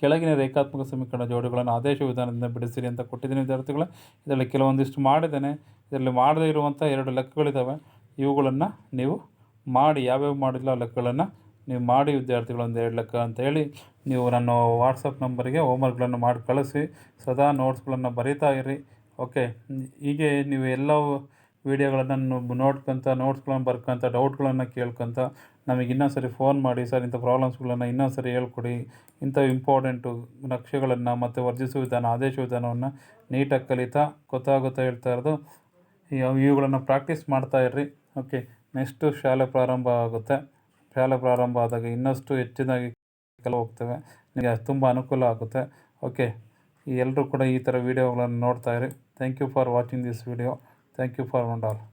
ಕೆಳಗಿನ ರೇಖಾತ್ಮಕ ಸಮೀಕರಣ ಜೋಡಿಗಳನ್ನು ಆದೇಶ ವಿಧಾನದಿಂದ ಬಿಡಿಸಿರಿ ಅಂತ ಕೊಟ್ಟಿದ್ದೀನಿ ವಿದ್ಯಾರ್ಥಿಗಳೇ. ಇದರಲ್ಲಿ ಕೆಲವೊಂದಿಷ್ಟು ಮಾಡಿದ್ದೇನೆ. ಇದರಲ್ಲಿ ಮಾಡದೇ ಇರುವಂಥ 2 ಲೆಕ್ಕಗಳಿದ್ದಾವೆ. ಇವುಗಳನ್ನು ನೀವು ಮಾಡಿ, ಯಾವ್ಯಾವ ಮಾಡಿಲ್ಲ ಆ ಲೆಕ್ಕಗಳನ್ನು ನೀವು ಮಾಡಿ ವಿದ್ಯಾರ್ಥಿಗಳು, 1-2 ಲೆಕ್ಕ ಅಂತೇಳಿ ನೀವು ನನ್ನ ವಾಟ್ಸಪ್ ನಂಬರಿಗೆ ಹೋಮ್ವರ್ಕ್ಗಳನ್ನು ಮಾಡಿ ಕಳಿಸಿ. ಸದಾ ನೋಟ್ಸ್ಗಳನ್ನು ಬರೀತಾ ಇರಿ. ಓಕೆ, ಹೀಗೆ ನೀವು ಎಲ್ಲ ವೀಡಿಯೋಗಳನ್ನು ನೋಟ್ಸ್ಗಳನ್ನು ಬರ್ಕೊಂತ, ಡೌಟ್ಗಳನ್ನು ಕೇಳ್ಕೊತ ನಮಗೆ ಇನ್ನೊಂದು ಸರಿ ಫೋನ್ ಮಾಡಿ, ಸರ್ ಇಂಥ ಪ್ರಾಬ್ಲಮ್ಸ್ಗಳನ್ನು ಇನ್ನೊಂದು ಸರಿ ಹೇಳ್ಕೊಡಿ, ಇಂಥ ಇಂಪಾರ್ಟೆಂಟು ನಕ್ಷೆಗಳನ್ನು ಮತ್ತು ವರ್ಜಿಸುವ ವಿಧಾನ, ಆದೇಶ ವಿಧಾನವನ್ನು ನೀಟಾಗಿ ಕಲಿತಾ ಗೊತ್ತಾಗುತ್ತಾ ಹೇಳ್ತಾ ಇರೋದು. ಇವುಗಳನ್ನು ಪ್ರಾಕ್ಟೀಸ್ ಮಾಡ್ತಾ ಇರ್ರಿ. ಓಕೆ, ನೆಕ್ಸ್ಟು ಶಾಲೆ ಪ್ರಾರಂಭ ಆಗುತ್ತೆ. ಶಾಲೆ ಪ್ರಾರಂಭ ಆದಾಗ ಇನ್ನಷ್ಟು ಹೆಚ್ಚಿನಾಗಿ ಹೋಗ್ತೇವೆ. ನಿಮಗೆ ತುಂಬ ಅನುಕೂಲ ಆಗುತ್ತೆ. ಓಕೆ, ಎಲ್ಲರೂ ಕೂಡ ಈ ಥರ ವೀಡಿಯೋಗಳನ್ನು ನೋಡ್ತಾ ಇರಿ. Thank you for watching this video. Thank you for all.